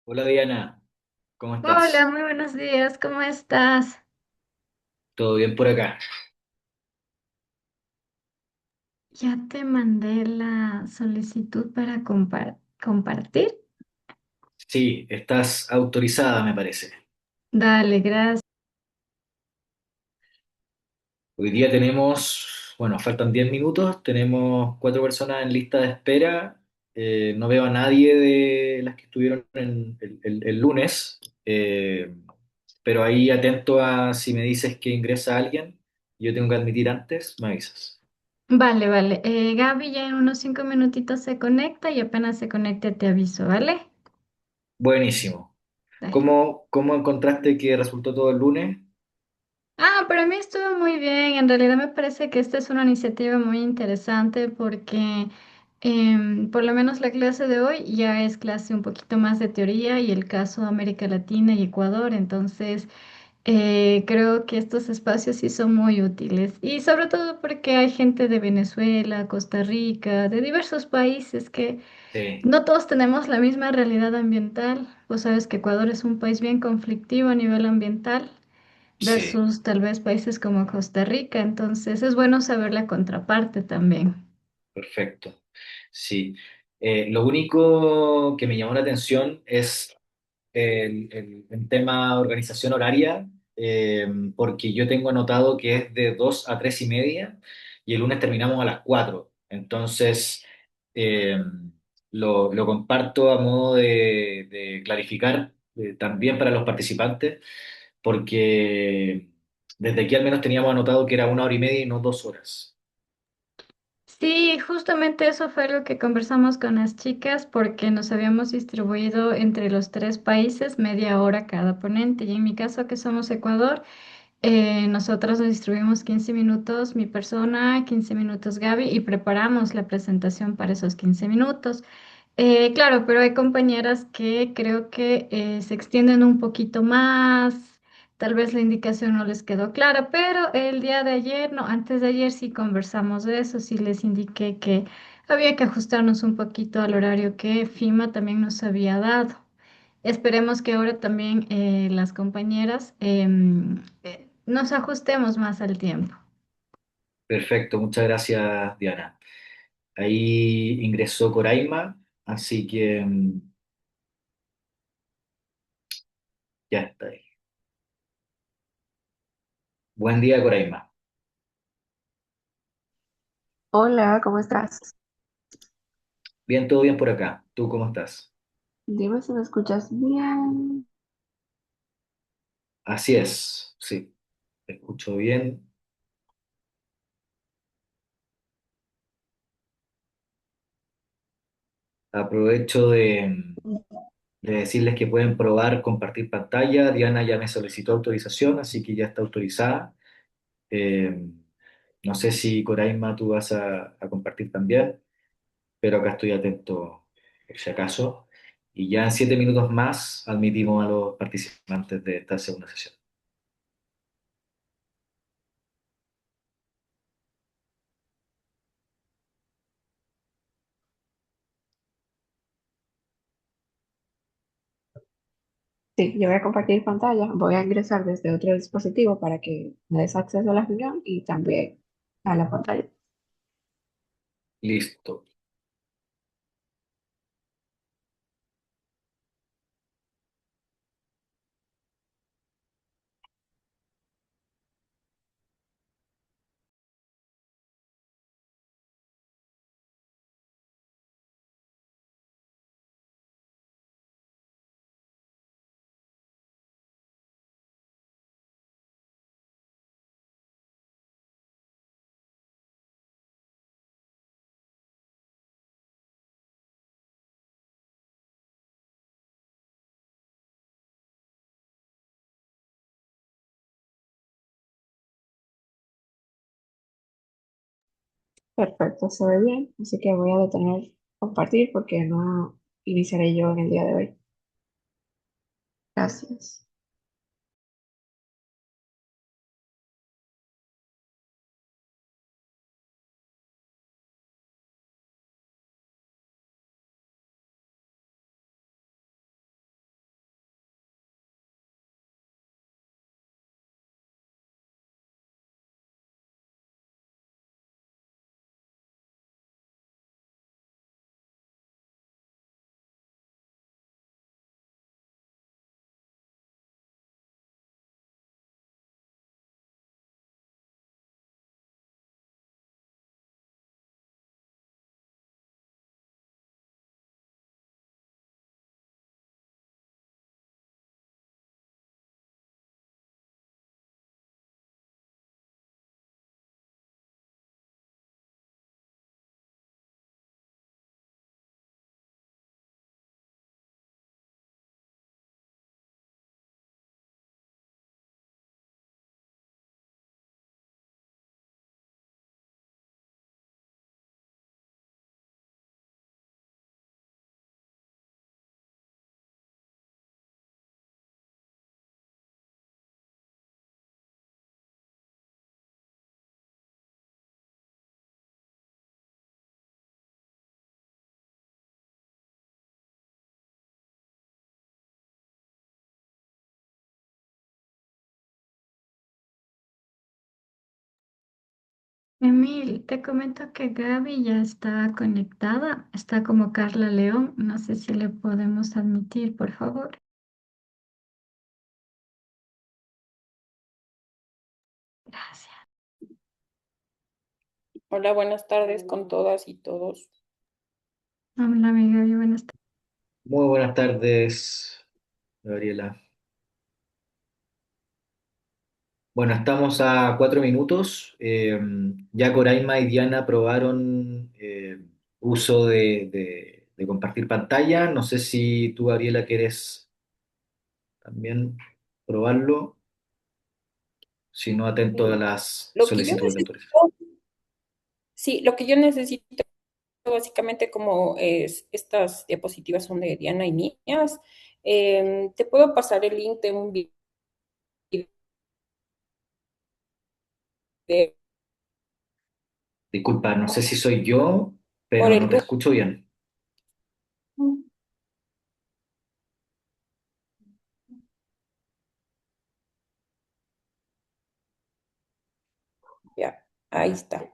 Hola Diana, ¿cómo Hola, estás? muy buenos días, ¿cómo estás? ¿Todo bien por acá? Ya te mandé la solicitud para compartir. Sí, estás autorizada, me parece. Dale, gracias. Hoy día tenemos, bueno, faltan 10 minutos, tenemos 4 personas en lista de espera. No veo a nadie de las que estuvieron el lunes, pero ahí atento a si me dices que ingresa alguien, yo tengo que admitir antes, me avisas. Vale, vale. Gaby ya en unos 5 minutitos se conecta y apenas se conecte te aviso, ¿vale? Buenísimo. Dale. ¿Cómo encontraste que resultó todo el lunes? Para mí estuvo muy bien. En realidad me parece que esta es una iniciativa muy interesante porque por lo menos la clase de hoy ya es clase un poquito más de teoría y el caso América Latina y Ecuador. Entonces, creo que estos espacios sí son muy útiles y sobre todo porque hay gente de Venezuela, Costa Rica, de diversos países que Sí, no todos tenemos la misma realidad ambiental. Vos sabes que Ecuador es un país bien conflictivo a nivel ambiental sí. versus tal vez países como Costa Rica, entonces es bueno saber la contraparte también. Perfecto. Sí. Lo único que me llamó la atención es el tema organización horaria, porque yo tengo anotado que es de 2 a 3 y media y el lunes terminamos a las 4. Entonces, eh, lo comparto a modo de clarificar también para los participantes, porque desde aquí al menos teníamos anotado que era 1 hora y media y no 2 horas. Sí, justamente eso fue lo que conversamos con las chicas porque nos habíamos distribuido entre los tres países media hora cada ponente y en mi caso que somos Ecuador, nosotros nos distribuimos 15 minutos mi persona, 15 minutos Gaby y preparamos la presentación para esos 15 minutos. Claro, pero hay compañeras que creo que se extienden un poquito más, tal vez la indicación no les quedó clara, pero el día de ayer, no, antes de ayer sí conversamos de eso, sí les indiqué que había que ajustarnos un poquito al horario que FIMA también nos había dado. Esperemos que ahora también las compañeras nos ajustemos más al tiempo. Perfecto, muchas gracias, Diana. Ahí ingresó Coraima, así que ya está ahí. Buen día, Coraima. Hola, ¿cómo estás? Bien, todo bien por acá. ¿Tú cómo estás? Dime si me escuchas bien. Así es, sí, te escucho bien. Aprovecho de decirles que pueden probar compartir pantalla. Diana ya me solicitó autorización, así que ya está autorizada. Eh, no sé si Coraima tú vas a compartir también, pero acá estoy atento por si acaso. Y ya en 7 minutos más admitimos a los participantes de esta segunda sesión. Sí, yo voy a compartir pantalla. Voy a ingresar desde otro dispositivo para que me des acceso a la reunión y también a la pantalla. Listo. Perfecto, se ve bien. Así que voy a detener compartir porque no iniciaré yo en el día de hoy. Gracias. Emil, te comento que Gaby ya está conectada, está como Carla León, no sé si le podemos admitir, por favor. Gracias. Hola, buenas tardes con todas y todos. Hola, mi Gaby, buenas tardes. Muy buenas tardes, Gabriela. Bueno, estamos a 4 minutos. Ya Coraima y Diana probaron uso de compartir pantalla. No sé si tú, Gabriela, quieres también probarlo. Si no, atento a Eh, las lo que yo solicitudes de necesito, autorización. sí, lo que yo necesito básicamente como es, estas diapositivas son de Diana y mías, te puedo pasar el link de un video Disculpa, no sé si soy yo, por pero el no te grupo. escucho bien. Ya, ahí está.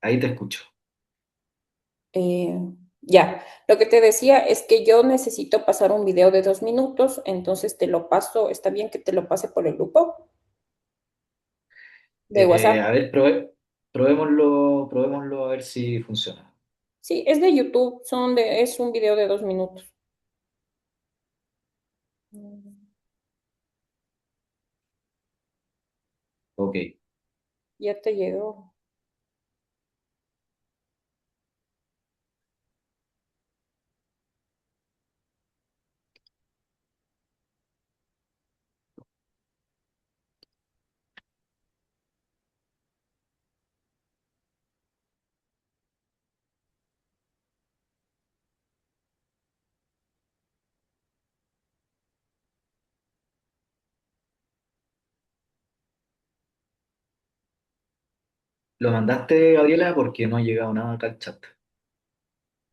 Ahí te escucho. Eh, ya, lo que te decía es que yo necesito pasar un video de 2 minutos, entonces te lo paso, ¿está bien que te lo pase por el grupo de A WhatsApp? ver, probémoslo a ver si funciona. Sí, es de YouTube, es un video de 2 minutos. Ok. Ya te llegó. ¿Lo mandaste, Gabriela? Porque no ha llegado nada acá al chat.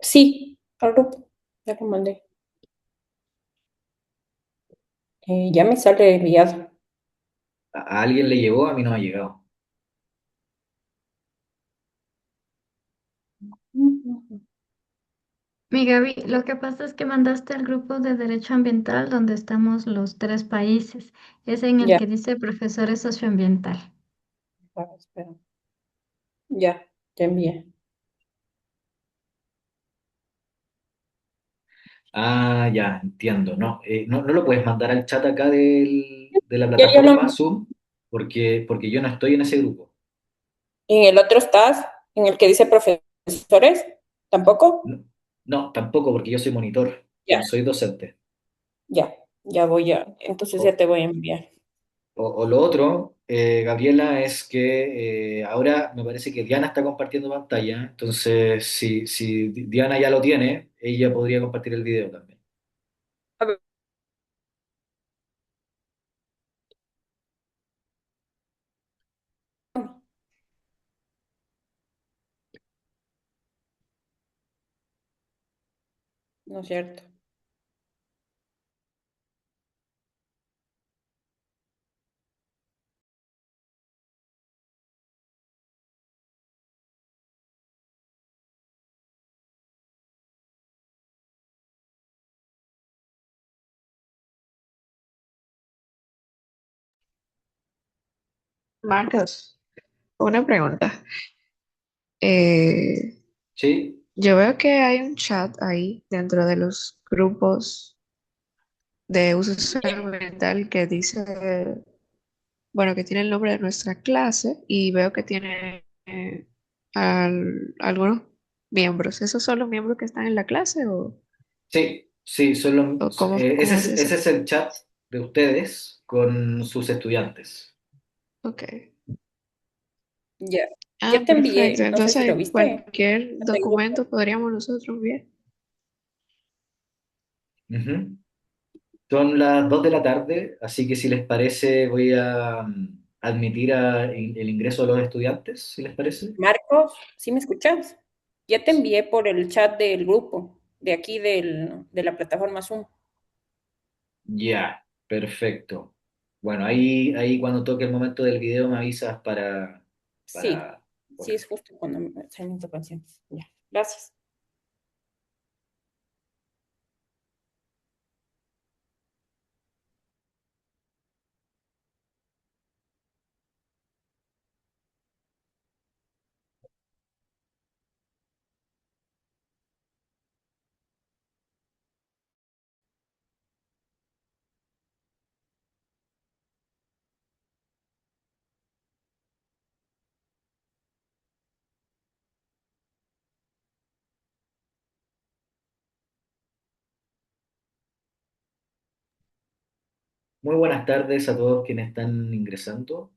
Sí, al grupo, ya lo mandé. Ya me sale enviado. ¿A alguien le llegó? A mí no me ha llegado. Mi Gaby, lo que pasa es que mandaste al grupo de Derecho Ambiental donde estamos los tres países. Es en el Ya, que dice profesores socioambiental. espera. Ya envié. Ah, ya, entiendo. No, no lo puedes mandar al chat acá de la Ya lo plataforma Zoom, porque yo no estoy en ese grupo. en el otro estás, en el que dice profesores, ¿tampoco? No, no, tampoco, porque yo soy monitor. Yo Ya, no soy docente. ya voy a, entonces ya O, te voy a enviar. o lo otro, Gabriela, es que ahora me parece que Diana está compartiendo pantalla. Entonces, si Diana ya lo tiene, ella podría compartir el video también. A ver, no es cierto. Marcos, una pregunta. Eh, ¿Sí? yo veo que hay un chat ahí dentro de los grupos de uso social ambiental que dice, bueno, que tiene el nombre de nuestra clase y veo que tiene algunos miembros. ¿Esos son los miembros que están en la clase Sí, sí, o cómo, ese cómo es eso? ese es el chat de ustedes con sus estudiantes. Ok. Ya, Ah, ya te perfecto. envié, no sé si lo Entonces, viste. cualquier Te digo, documento podríamos nosotros ver. Ujú. Son las 2 de la tarde, así que si les parece voy a admitir el ingreso de los estudiantes, si les parece. Marcos, ¿sí me escuchas? Ya te Sí. envié por el chat del grupo, de aquí de la plataforma Zoom. Ya, perfecto. Bueno, ahí cuando toque el momento del video me avisas Sí, por Sí, es eso. justo cuando me salen intervenciones. Ya, gracias. Muy buenas tardes a todos quienes están ingresando.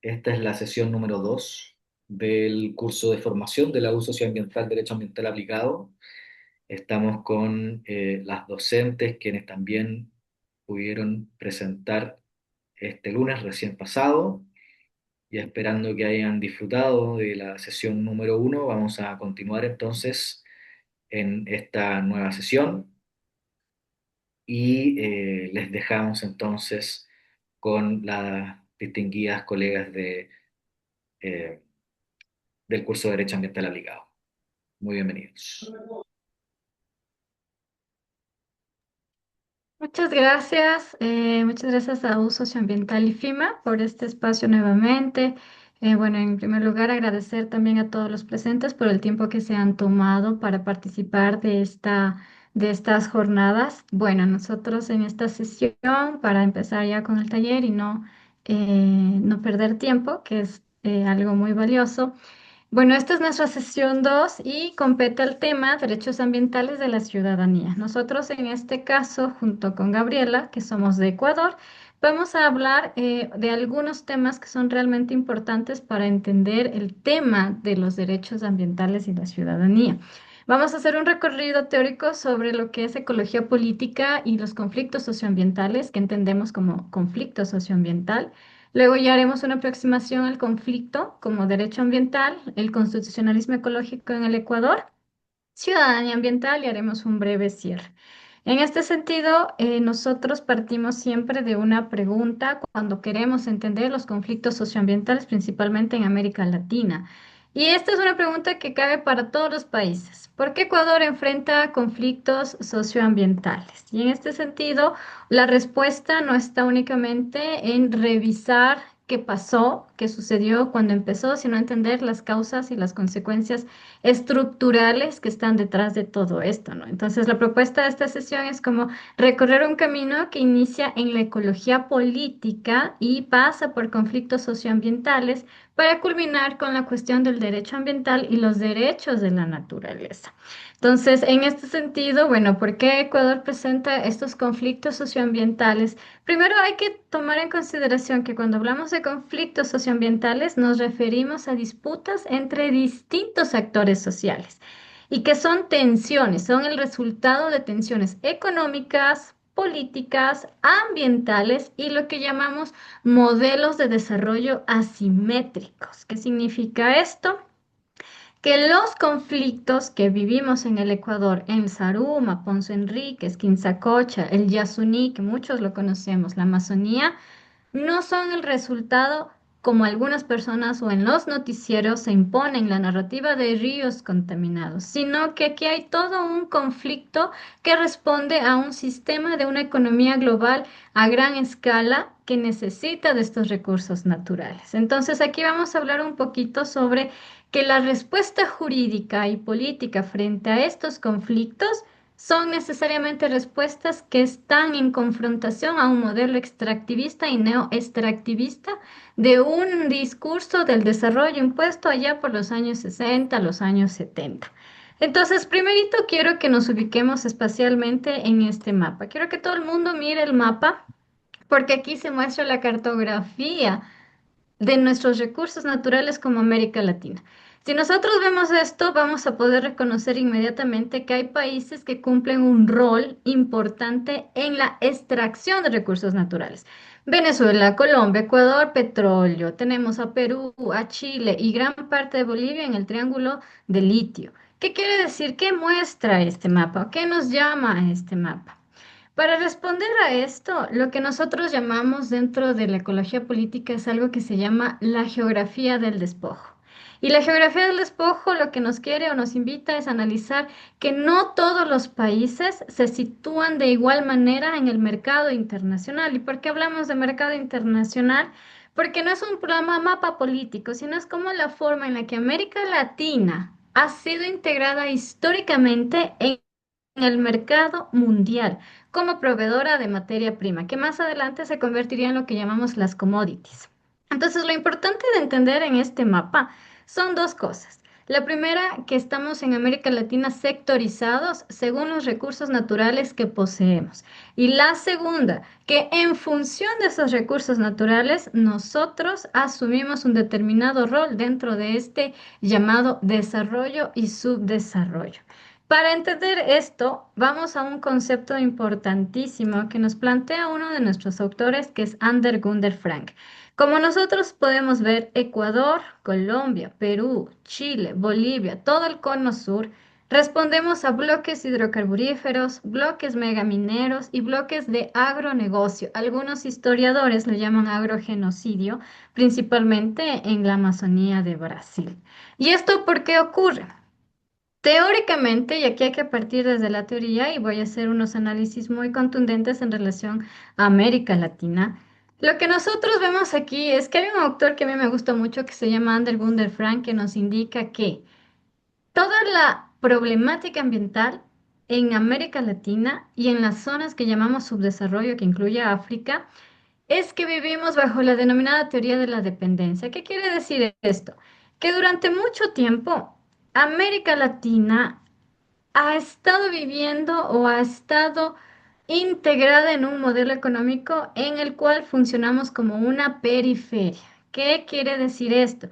Esta es la sesión número 2 del curso de formación de la U Socioambiental, Derecho Ambiental Aplicado. Estamos con las docentes quienes también pudieron presentar este lunes recién pasado y esperando que hayan disfrutado de la sesión número 1, vamos a continuar entonces en esta nueva sesión y les dejamos entonces con las distinguidas colegas eh, del curso de Derecho Ambiental Aplicado. Muy bienvenidos. Muchas gracias a U Socioambiental y FIMA por este espacio nuevamente. Bueno, en primer lugar, agradecer también a todos los presentes por el tiempo que se han tomado para participar de estas jornadas. Bueno, nosotros en esta sesión, para empezar ya con el taller y no perder tiempo, que es algo muy valioso. Bueno, esta es nuestra sesión 2 y compete el tema derechos ambientales de la ciudadanía. Nosotros en este caso, junto con Gabriela, que somos de Ecuador, vamos a hablar de algunos temas que son realmente importantes para entender el tema de los derechos ambientales y la ciudadanía. Vamos a hacer un recorrido teórico sobre lo que es ecología política y los conflictos socioambientales, que entendemos como conflicto socioambiental. Luego ya haremos una aproximación al conflicto como derecho ambiental, el constitucionalismo ecológico en el Ecuador, ciudadanía ambiental y haremos un breve cierre. En este sentido, nosotros partimos siempre de una pregunta cuando queremos entender los conflictos socioambientales, principalmente en América Latina. Y esta es una pregunta que cabe para todos los países. ¿Por qué Ecuador enfrenta conflictos socioambientales? Y en este sentido, la respuesta no está únicamente en revisar qué pasó, qué sucedió cuando empezó, sino entender las causas y las consecuencias estructurales que están detrás de todo esto, ¿no? Entonces, la propuesta de esta sesión es como recorrer un camino que inicia en la ecología política y pasa por conflictos socioambientales para culminar con la cuestión del derecho ambiental y los derechos de la naturaleza. Entonces, en este sentido, bueno, ¿por qué Ecuador presenta estos conflictos socioambientales? Primero hay que tomar en consideración que cuando hablamos de conflictos socioambientales nos referimos a disputas entre distintos actores sociales y que son tensiones, son el resultado de tensiones económicas, políticas, ambientales y lo que llamamos modelos de desarrollo asimétricos. ¿Qué significa esto? Que los conflictos que vivimos en el Ecuador, en Saruma, Ponce Enríquez, Quinzacocha, el Yasuní, que muchos lo conocemos, la Amazonía, no son el resultado, como algunas personas o en los noticieros se imponen la narrativa de ríos contaminados, sino que aquí hay todo un conflicto que responde a un sistema de una economía global a gran escala que necesita de estos recursos naturales. Entonces, aquí vamos a hablar un poquito sobre que la respuesta jurídica y política frente a estos conflictos son necesariamente respuestas que están en confrontación a un modelo extractivista y neoextractivista de un discurso del desarrollo impuesto allá por los años 60, los años 70. Entonces, primerito quiero que nos ubiquemos espacialmente en este mapa. Quiero que todo el mundo mire el mapa porque aquí se muestra la cartografía de nuestros recursos naturales como América Latina. Si nosotros vemos esto, vamos a poder reconocer inmediatamente que hay países que cumplen un rol importante en la extracción de recursos naturales. Venezuela, Colombia, Ecuador, petróleo. Tenemos a Perú, a Chile y gran parte de Bolivia en el triángulo de litio. ¿Qué quiere decir? ¿Qué muestra este mapa? ¿Qué nos llama a este mapa? Para responder a esto, lo que nosotros llamamos dentro de la ecología política es algo que se llama la geografía del despojo. Y la geografía del despojo lo que nos quiere o nos invita es analizar que no todos los países se sitúan de igual manera en el mercado internacional. ¿Y por qué hablamos de mercado internacional? Porque no es un programa mapa político, sino es como la forma en la que América Latina ha sido integrada históricamente en el mercado mundial como proveedora de materia prima, que más adelante se convertiría en lo que llamamos las commodities. Entonces, lo importante de entender en este mapa son dos cosas. La primera, que estamos en América Latina sectorizados según los recursos naturales que poseemos. Y la segunda, que en función de esos recursos naturales, nosotros asumimos un determinado rol dentro de este llamado desarrollo y subdesarrollo. Para entender esto, vamos a un concepto importantísimo que nos plantea uno de nuestros autores, que es Ander Gunder Frank. Como nosotros podemos ver, Ecuador, Colombia, Perú, Chile, Bolivia, todo el cono sur, respondemos a bloques hidrocarburíferos, bloques megamineros y bloques de agronegocio. Algunos historiadores lo llaman agrogenocidio, principalmente en la Amazonía de Brasil. ¿Y esto por qué ocurre? Teóricamente, y aquí hay que partir desde la teoría y voy a hacer unos análisis muy contundentes en relación a América Latina, lo que nosotros vemos aquí es que hay un autor que a mí me gusta mucho que se llama Ander Gunder Frank que nos indica que toda la problemática ambiental en América Latina y en las zonas que llamamos subdesarrollo, que incluye a África, es que vivimos bajo la denominada teoría de la dependencia. ¿Qué quiere decir esto? Que durante mucho tiempo América Latina ha estado viviendo o ha estado integrada en un modelo económico en el cual funcionamos como una periferia. ¿Qué quiere decir esto?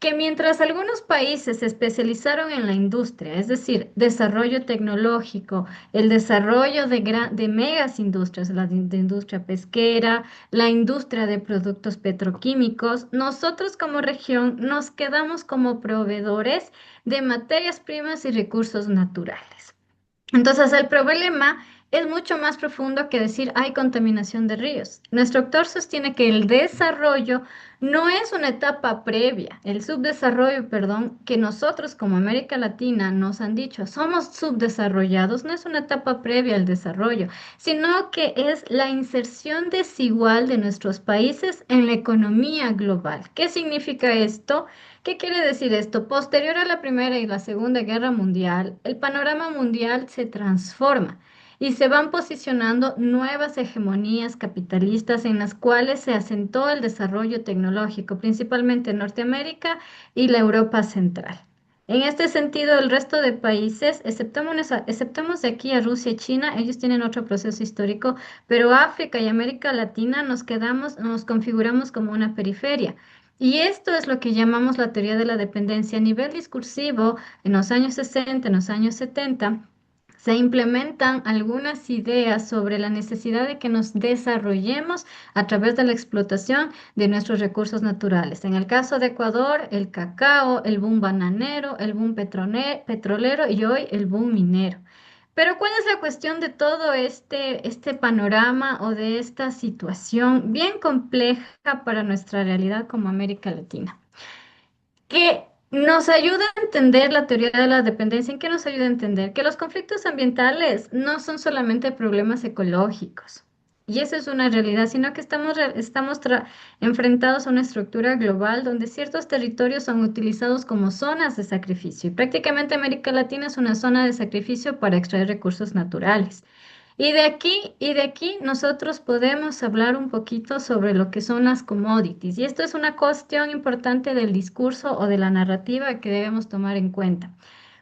Que mientras algunos países se especializaron en la industria, es decir, desarrollo tecnológico, el desarrollo de megas industrias, de industria pesquera, la industria de productos petroquímicos, nosotros como región nos quedamos como proveedores de materias primas y recursos naturales. Entonces, el problema es mucho más profundo que decir hay contaminación de ríos. Nuestro autor sostiene que el desarrollo no es una etapa previa, el subdesarrollo, perdón, que nosotros como América Latina nos han dicho, somos subdesarrollados, no es una etapa previa al desarrollo, sino que es la inserción desigual de nuestros países en la economía global. ¿Qué significa esto? ¿Qué quiere decir esto? Posterior a la Primera y la Segunda Guerra Mundial, el panorama mundial se transforma y se van posicionando nuevas hegemonías capitalistas en las cuales se asentó el desarrollo tecnológico, principalmente en Norteamérica y la Europa central. En este sentido, el resto de países, exceptamos de aquí a Rusia y China, ellos tienen otro proceso histórico, pero África y América Latina nos configuramos como una periferia. Y esto es lo que llamamos la teoría de la dependencia a nivel discursivo. En los años 60, en los años 70, se implementan algunas ideas sobre la necesidad de que nos desarrollemos a través de la explotación de nuestros recursos naturales. En el caso de Ecuador, el cacao, el boom bananero, el boom petrolero y hoy el boom minero. Pero ¿cuál es la cuestión de todo este panorama o de esta situación bien compleja para nuestra realidad como América Latina? Que nos ayuda a entender la teoría de la dependencia, ¿en qué nos ayuda a entender? Que los conflictos ambientales no son solamente problemas ecológicos, y esa es una realidad, sino que enfrentados a una estructura global donde ciertos territorios son utilizados como zonas de sacrificio, y prácticamente América Latina es una zona de sacrificio para extraer recursos naturales. Y de aquí nosotros podemos hablar un poquito sobre lo que son las commodities. Y esto es una cuestión importante del discurso o de la narrativa que debemos tomar en cuenta.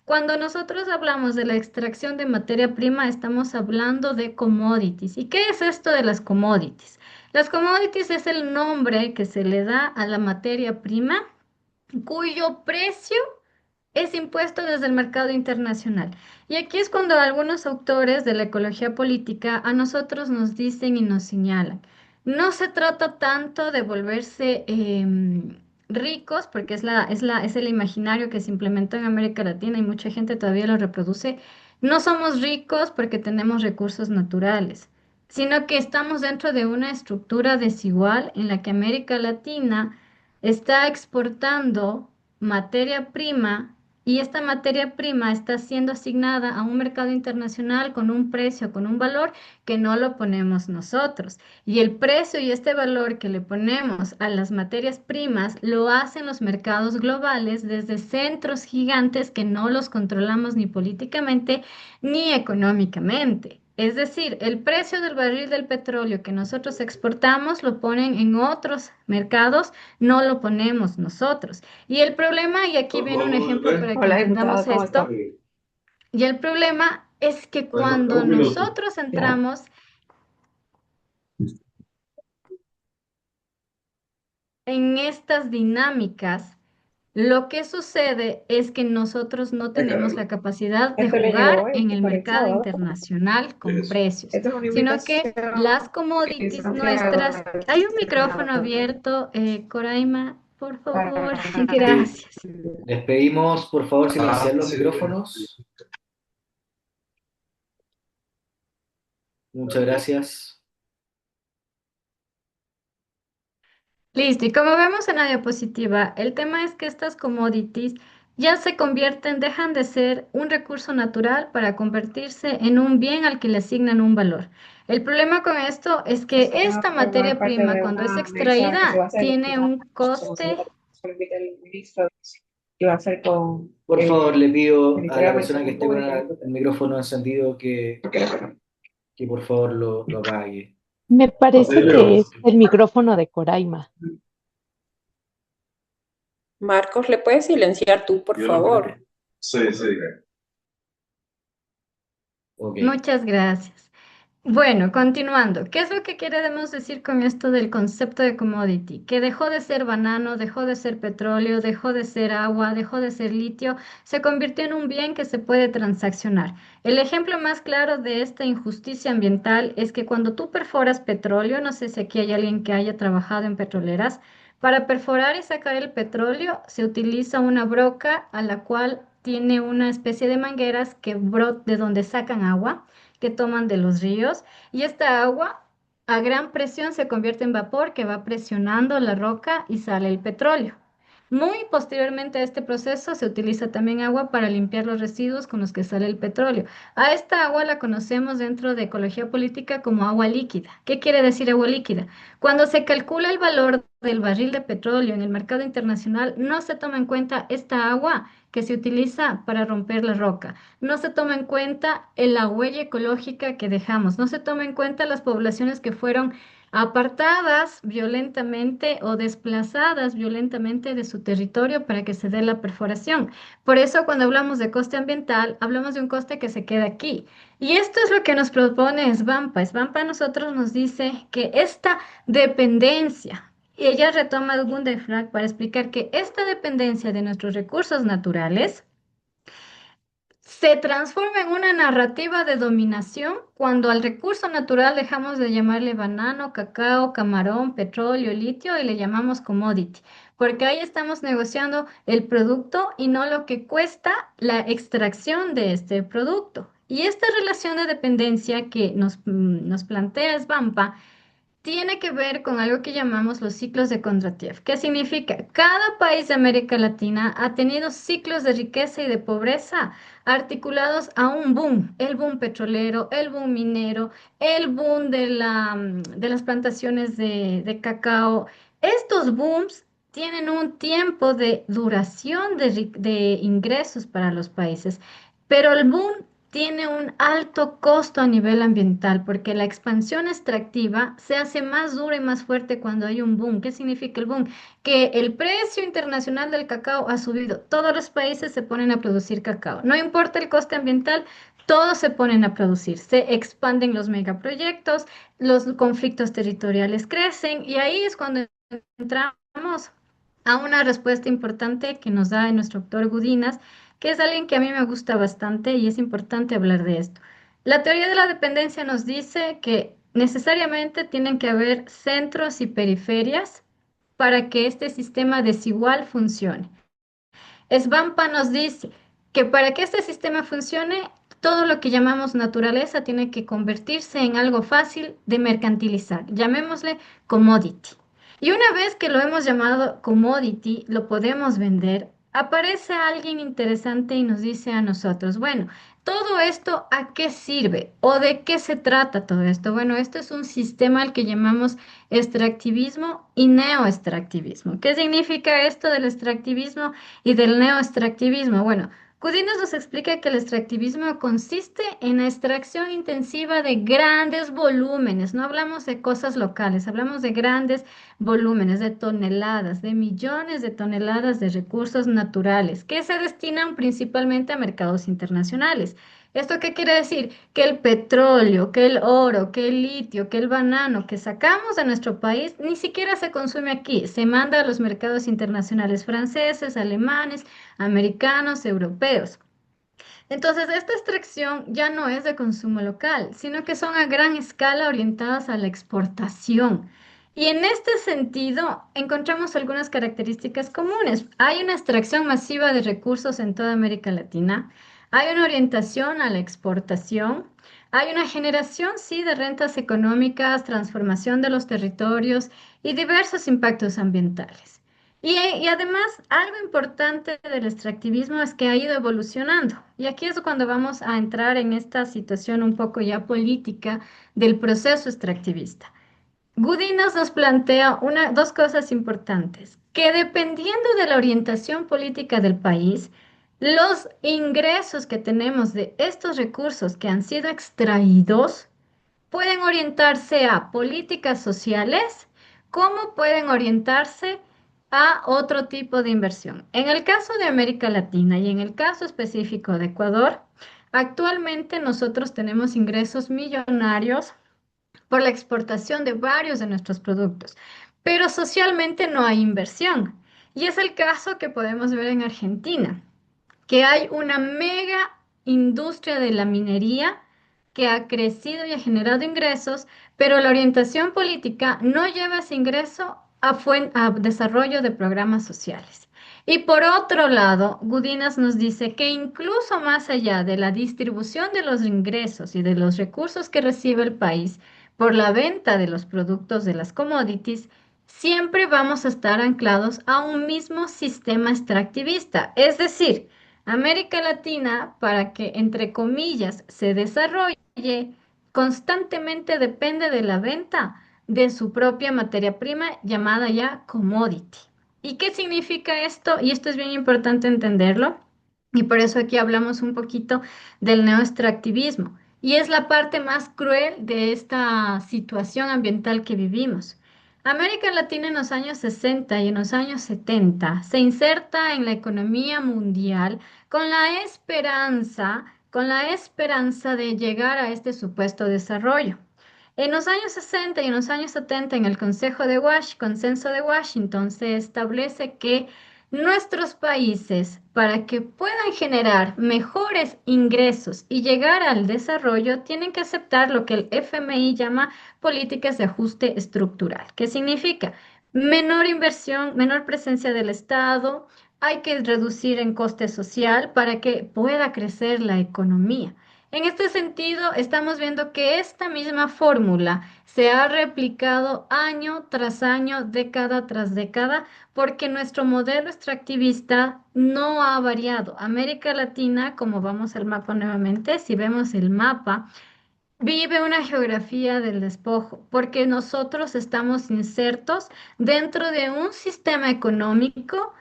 Cuando nosotros hablamos de la extracción de materia prima, estamos hablando de commodities. ¿Y qué es esto de las commodities? Las commodities es el nombre que se le da a la materia prima cuyo precio es impuesto desde el mercado internacional. Y aquí es cuando algunos autores de la ecología política a nosotros nos dicen y nos señalan. No se trata tanto de volverse ricos, porque es el imaginario que se implementó en América Latina y mucha gente todavía lo reproduce. No somos ricos porque tenemos recursos naturales. sino que estamos dentro de una estructura desigual en la que América Latina está exportando materia prima y esta materia prima está siendo asignada a un mercado internacional con un precio, con un valor que no lo ponemos nosotros. Y el precio y este valor que le ponemos a las materias primas lo hacen los mercados globales desde centros gigantes que no los controlamos ni políticamente ni económicamente. Es decir, el precio del barril del petróleo que nosotros exportamos lo ponen en otros mercados, no lo ponemos nosotros. Y el problema, y aquí viene un ejemplo para que Hola, diputada, entendamos ¿cómo está? esto, y el problema es que cuando Un minuto. nosotros Ya. entramos en estas dinámicas, lo que sucede es que nosotros no tenemos la capacidad de Esto le llegó jugar hoy, en el mercado actualizado, ¿verdad? internacional con precios, Esta es una sino que invitación las que se commodities ha enviado nuestras... al Hay un micrófono Senado abierto, Coraima, por favor, para gracias. Les pedimos, por favor, silenciar los micrófonos. Muchas gracias. Listo, y como vemos en la diapositiva, el tema es que estas commodities ya se convierten, dejan de ser un recurso natural para convertirse en un bien al que le asignan un valor. El problema con esto es que esto va esta a formar materia parte prima, de cuando es una mesa que se va a extraída, hacer tiene un como se coste. lo invita el ministro y va a ser con Por el favor, le pido a Ministerio la de persona que Administración esté con Pública. el micrófono encendido que por favor lo apague. Me parece que es el micrófono de Coraima. Marcos, ¿le puedes silenciar tú, por favor? Sí, sí. Ok. Muchas gracias. Bueno, continuando, ¿qué es lo que queremos decir con esto del concepto de commodity? Que dejó de ser banano, dejó de ser petróleo, dejó de ser agua, dejó de ser litio, se convirtió en un bien que se puede transaccionar. El ejemplo más claro de esta injusticia ambiental es que cuando tú perforas petróleo, no sé si aquí hay alguien que haya trabajado en petroleras, para perforar y sacar el petróleo se utiliza una broca a la cual tiene una especie de mangueras de donde sacan agua que toman de los ríos y esta agua a gran presión se convierte en vapor que va presionando la roca y sale el petróleo. Muy posteriormente a este proceso se utiliza también agua para limpiar los residuos con los que sale el petróleo. A esta agua la conocemos dentro de ecología política como agua líquida. ¿Qué quiere decir agua líquida? Cuando se calcula el valor del barril de petróleo en el mercado internacional, no se toma en cuenta esta agua que se utiliza para romper la roca. No se toma en cuenta la huella ecológica que dejamos. No se toma en cuenta las poblaciones que fueron apartadas violentamente o desplazadas violentamente de su territorio para que se dé la perforación. Por eso cuando hablamos de coste ambiental, hablamos de un coste que se queda aquí. Y esto es lo que nos propone SBAMPA. SBAMPA a nosotros nos dice que esta dependencia, y ella retoma el Bundesrat para explicar que esta dependencia de nuestros recursos naturales se transforma en una narrativa de dominación cuando al recurso natural dejamos de llamarle banano, cacao, camarón, petróleo, litio y le llamamos commodity, porque ahí estamos negociando el producto y no lo que cuesta la extracción de este producto. Y esta relación de dependencia que nos plantea Svampa tiene que ver con algo que llamamos los ciclos de Kondratiev. ¿Qué significa? Cada país de América Latina ha tenido ciclos de riqueza y de pobreza articulados a un boom, el boom petrolero, el boom minero, el boom de las plantaciones de cacao. Estos booms tienen un tiempo de duración de ingresos para los países, pero el boom tiene un alto costo a nivel ambiental porque la expansión extractiva se hace más dura y más fuerte cuando hay un boom. ¿Qué significa el boom? Que el precio internacional del cacao ha subido. Todos los países se ponen a producir cacao. No importa el coste ambiental, todos se ponen a producir. Se expanden los megaproyectos, los conflictos territoriales crecen y ahí es cuando entramos a una respuesta importante que nos da nuestro doctor Gudinas, que es alguien que a mí me gusta bastante y es importante hablar de esto. La teoría de la dependencia nos dice que necesariamente tienen que haber centros y periferias para que este sistema desigual funcione. Svampa nos dice que para que este sistema funcione, todo lo que llamamos naturaleza tiene que convertirse en algo fácil de mercantilizar, llamémosle commodity. Y una vez que lo hemos llamado commodity, lo podemos vender, aparece alguien interesante y nos dice a nosotros, bueno, ¿todo esto a qué sirve? ¿O de qué se trata todo esto? Bueno, esto es un sistema al que llamamos extractivismo y neoextractivismo. ¿Qué significa esto del extractivismo y del neoextractivismo? Bueno, Cudines nos explica que el extractivismo consiste en la extracción intensiva de grandes volúmenes. No hablamos de cosas locales, hablamos de grandes volúmenes, de toneladas, de millones de toneladas de recursos naturales que se destinan principalmente a mercados internacionales. ¿Esto qué quiere decir? Que el petróleo, que el oro, que el litio, que el banano que sacamos de nuestro país ni siquiera se consume aquí, se manda a los mercados internacionales franceses, alemanes, americanos, europeos. Entonces, esta extracción ya no es de consumo local, sino que son a gran escala orientadas a la exportación. Y en este sentido, encontramos algunas características comunes. Hay una extracción masiva de recursos en toda América Latina, hay una orientación a la exportación, hay una generación, sí, de rentas económicas, transformación de los territorios y diversos impactos ambientales. Y además, algo importante del extractivismo es que ha ido evolucionando. Y aquí es cuando vamos a entrar en esta situación un poco ya política del proceso extractivista. Gudinas nos plantea dos cosas importantes, que dependiendo de la orientación política del país, los ingresos que tenemos de estos recursos que han sido extraídos pueden orientarse a políticas sociales, como pueden orientarse a otro tipo de inversión. En el caso de América Latina y en el caso específico de Ecuador, actualmente nosotros tenemos ingresos millonarios por la exportación de varios de nuestros productos, pero socialmente no hay inversión. Y es el caso que podemos ver en Argentina, que hay una mega industria de la minería que ha crecido y ha generado ingresos, pero la orientación política no lleva ese ingreso a desarrollo de programas sociales. Y por otro lado, Gudinas nos dice que incluso más allá de la distribución de los ingresos y de los recursos que recibe el país por la venta de los productos de las commodities, siempre vamos a estar anclados a un mismo sistema extractivista. Es decir, América Latina, para que, entre comillas, se desarrolle, constantemente depende de la venta de su propia materia prima llamada ya commodity. ¿Y qué significa esto? Y esto es bien importante entenderlo. Y por eso aquí hablamos un poquito del neoextractivismo. Y es la parte más cruel de esta situación ambiental que vivimos. América Latina en los años 60 y en los años 70 se inserta en la economía mundial con la esperanza de llegar a este supuesto desarrollo. En los años 60 y en los años 70, en el Consenso de Washington, se establece que nuestros países, para que puedan generar mejores ingresos y llegar al desarrollo, tienen que aceptar lo que el FMI llama políticas de ajuste estructural. ¿Qué significa? Menor inversión, menor presencia del Estado, hay que reducir en coste social para que pueda crecer la economía. En este sentido, estamos viendo que esta misma fórmula se ha replicado año tras año, década tras década, porque nuestro modelo extractivista no ha variado. América Latina, como vamos al mapa nuevamente, si vemos el mapa, vive una geografía del despojo, porque nosotros estamos insertos dentro de un sistema económico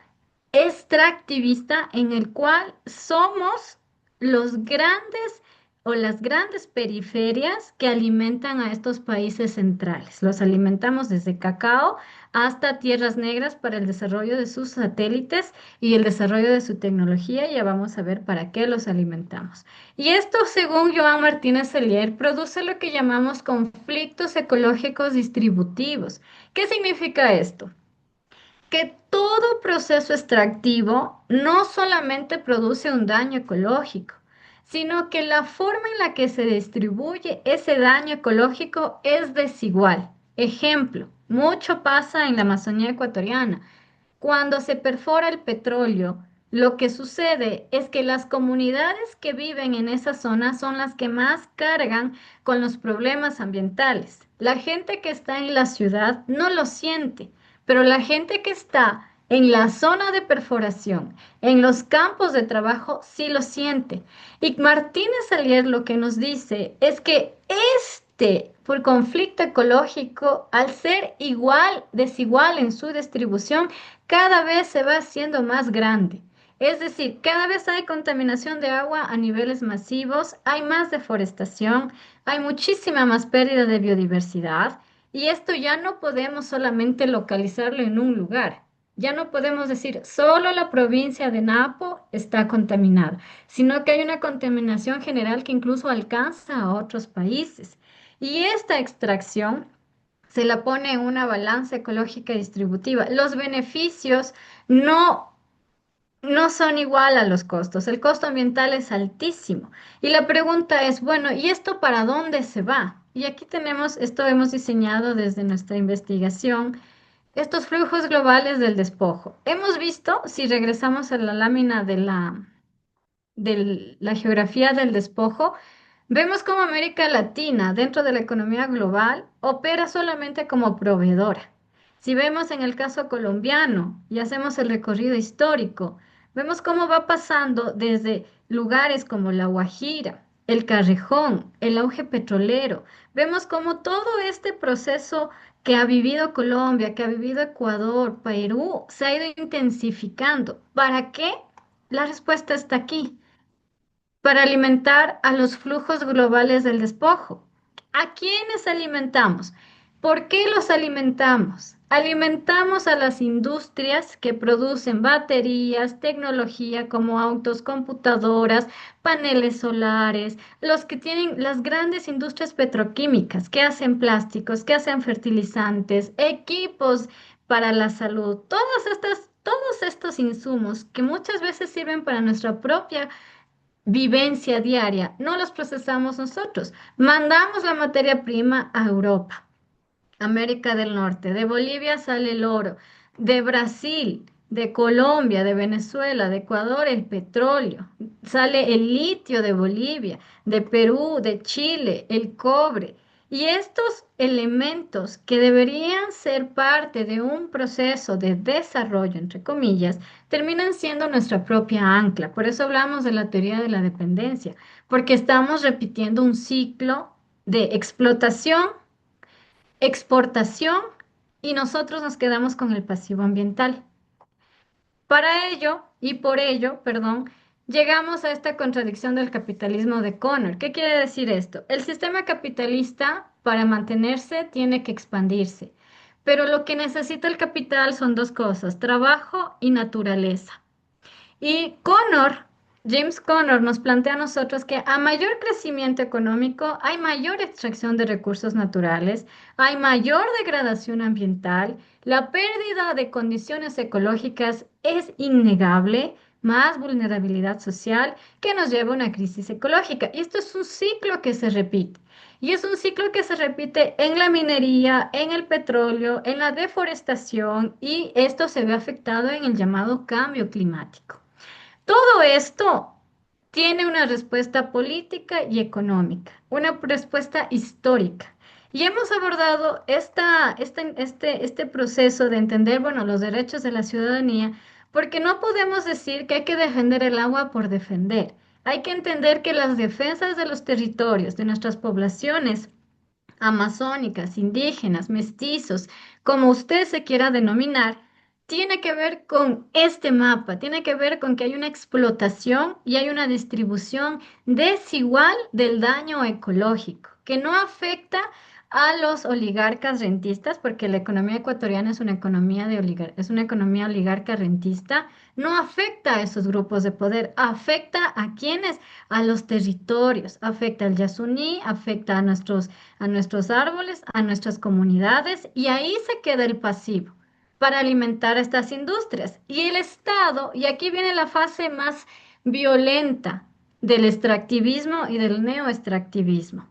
extractivista en el cual somos los grandes o las grandes periferias que alimentan a estos países centrales. Los alimentamos desde cacao hasta tierras negras para el desarrollo de sus satélites y el desarrollo de su tecnología. Ya vamos a ver para qué los alimentamos. Y esto, según Joan Martínez Cellier, produce lo que llamamos conflictos ecológicos distributivos. ¿Qué significa esto? Que todo proceso extractivo no solamente produce un daño ecológico, sino que la forma en la que se distribuye ese daño ecológico es desigual. Ejemplo, mucho pasa en la Amazonía ecuatoriana. Cuando se perfora el petróleo, lo que sucede es que las comunidades que viven en esa zona son las que más cargan con los problemas ambientales. La gente que está en la ciudad no lo siente, pero la gente que está en la zona de perforación, en los campos de trabajo, sí lo siente. Y Martínez Alier lo que nos dice es que por conflicto ecológico, al ser igual, desigual en su distribución, cada vez se va haciendo más grande. Es decir, cada vez hay contaminación de agua a niveles masivos, hay más deforestación, hay muchísima más pérdida de biodiversidad y esto ya no podemos solamente localizarlo en un lugar. Ya no podemos decir solo la provincia de Napo está contaminada, sino que hay una contaminación general que incluso alcanza a otros países. Y esta extracción se la pone en una balanza ecológica distributiva. Los beneficios no no son igual a los costos. El costo ambiental es altísimo. Y la pregunta es, bueno, ¿y esto para dónde se va? Y aquí tenemos, esto hemos diseñado desde nuestra investigación, estos flujos globales del despojo. Hemos visto, si regresamos a la lámina de la geografía del despojo, vemos cómo América Latina, dentro de la economía global, opera solamente como proveedora. Si vemos en el caso colombiano y hacemos el recorrido histórico, vemos cómo va pasando desde lugares como La Guajira, el Carrejón, el auge petrolero. Vemos cómo todo este proceso que ha vivido Colombia, que ha vivido Ecuador, Perú, se ha ido intensificando. ¿Para qué? La respuesta está aquí para alimentar a los flujos globales del despojo. ¿A quiénes alimentamos? ¿Por qué los alimentamos? Alimentamos a las industrias que producen baterías, tecnología como autos, computadoras, paneles solares, los que tienen las grandes industrias petroquímicas que hacen plásticos, que hacen fertilizantes, equipos para la salud, todos estos insumos que muchas veces sirven para nuestra propia vivencia diaria, no los procesamos nosotros. Mandamos la materia prima a Europa, América del Norte. De Bolivia sale el oro. De Brasil, de Colombia, de Venezuela, de Ecuador, el petróleo. Sale el litio de Bolivia, de Perú, de Chile, el cobre. Y estos elementos que deberían ser parte de un proceso de desarrollo, entre comillas, terminan siendo nuestra propia ancla. Por eso hablamos de la teoría de la dependencia, porque estamos repitiendo un ciclo de explotación, exportación y nosotros nos quedamos con el pasivo ambiental. Para ello, y por ello, perdón, llegamos a esta contradicción del capitalismo de Connor. ¿Qué quiere decir esto? El sistema capitalista, para mantenerse, tiene que expandirse, pero lo que necesita el capital son dos cosas, trabajo y naturaleza. Y James Connor nos plantea a nosotros que a mayor crecimiento económico hay mayor extracción de recursos naturales, hay mayor degradación ambiental, la pérdida de condiciones ecológicas es innegable, más vulnerabilidad social que nos lleva a una crisis ecológica. Y esto es un ciclo que se repite. Y es un ciclo que se repite en la minería, en el petróleo, en la deforestación y esto se ve afectado en el llamado cambio climático. Todo esto tiene una respuesta política y económica, una respuesta histórica. Y hemos abordado este proceso de entender, bueno, los derechos de la ciudadanía, porque no podemos decir que hay que defender el agua por defender. Hay que entender que las defensas de los territorios, de nuestras poblaciones, amazónicas, indígenas, mestizos, como usted se quiera denominar, tiene que ver con este mapa, tiene que ver con que hay una explotación y hay una distribución desigual del daño ecológico, que no afecta a los oligarcas rentistas, porque la economía ecuatoriana es una economía es una economía oligarca rentista, no afecta a esos grupos de poder, afecta a quienes, a los territorios, afecta al Yasuní, afecta a nuestros árboles, a nuestras comunidades, y ahí se queda el pasivo para alimentar a estas industrias. Y el Estado, y aquí viene la fase más violenta del extractivismo y del neoextractivismo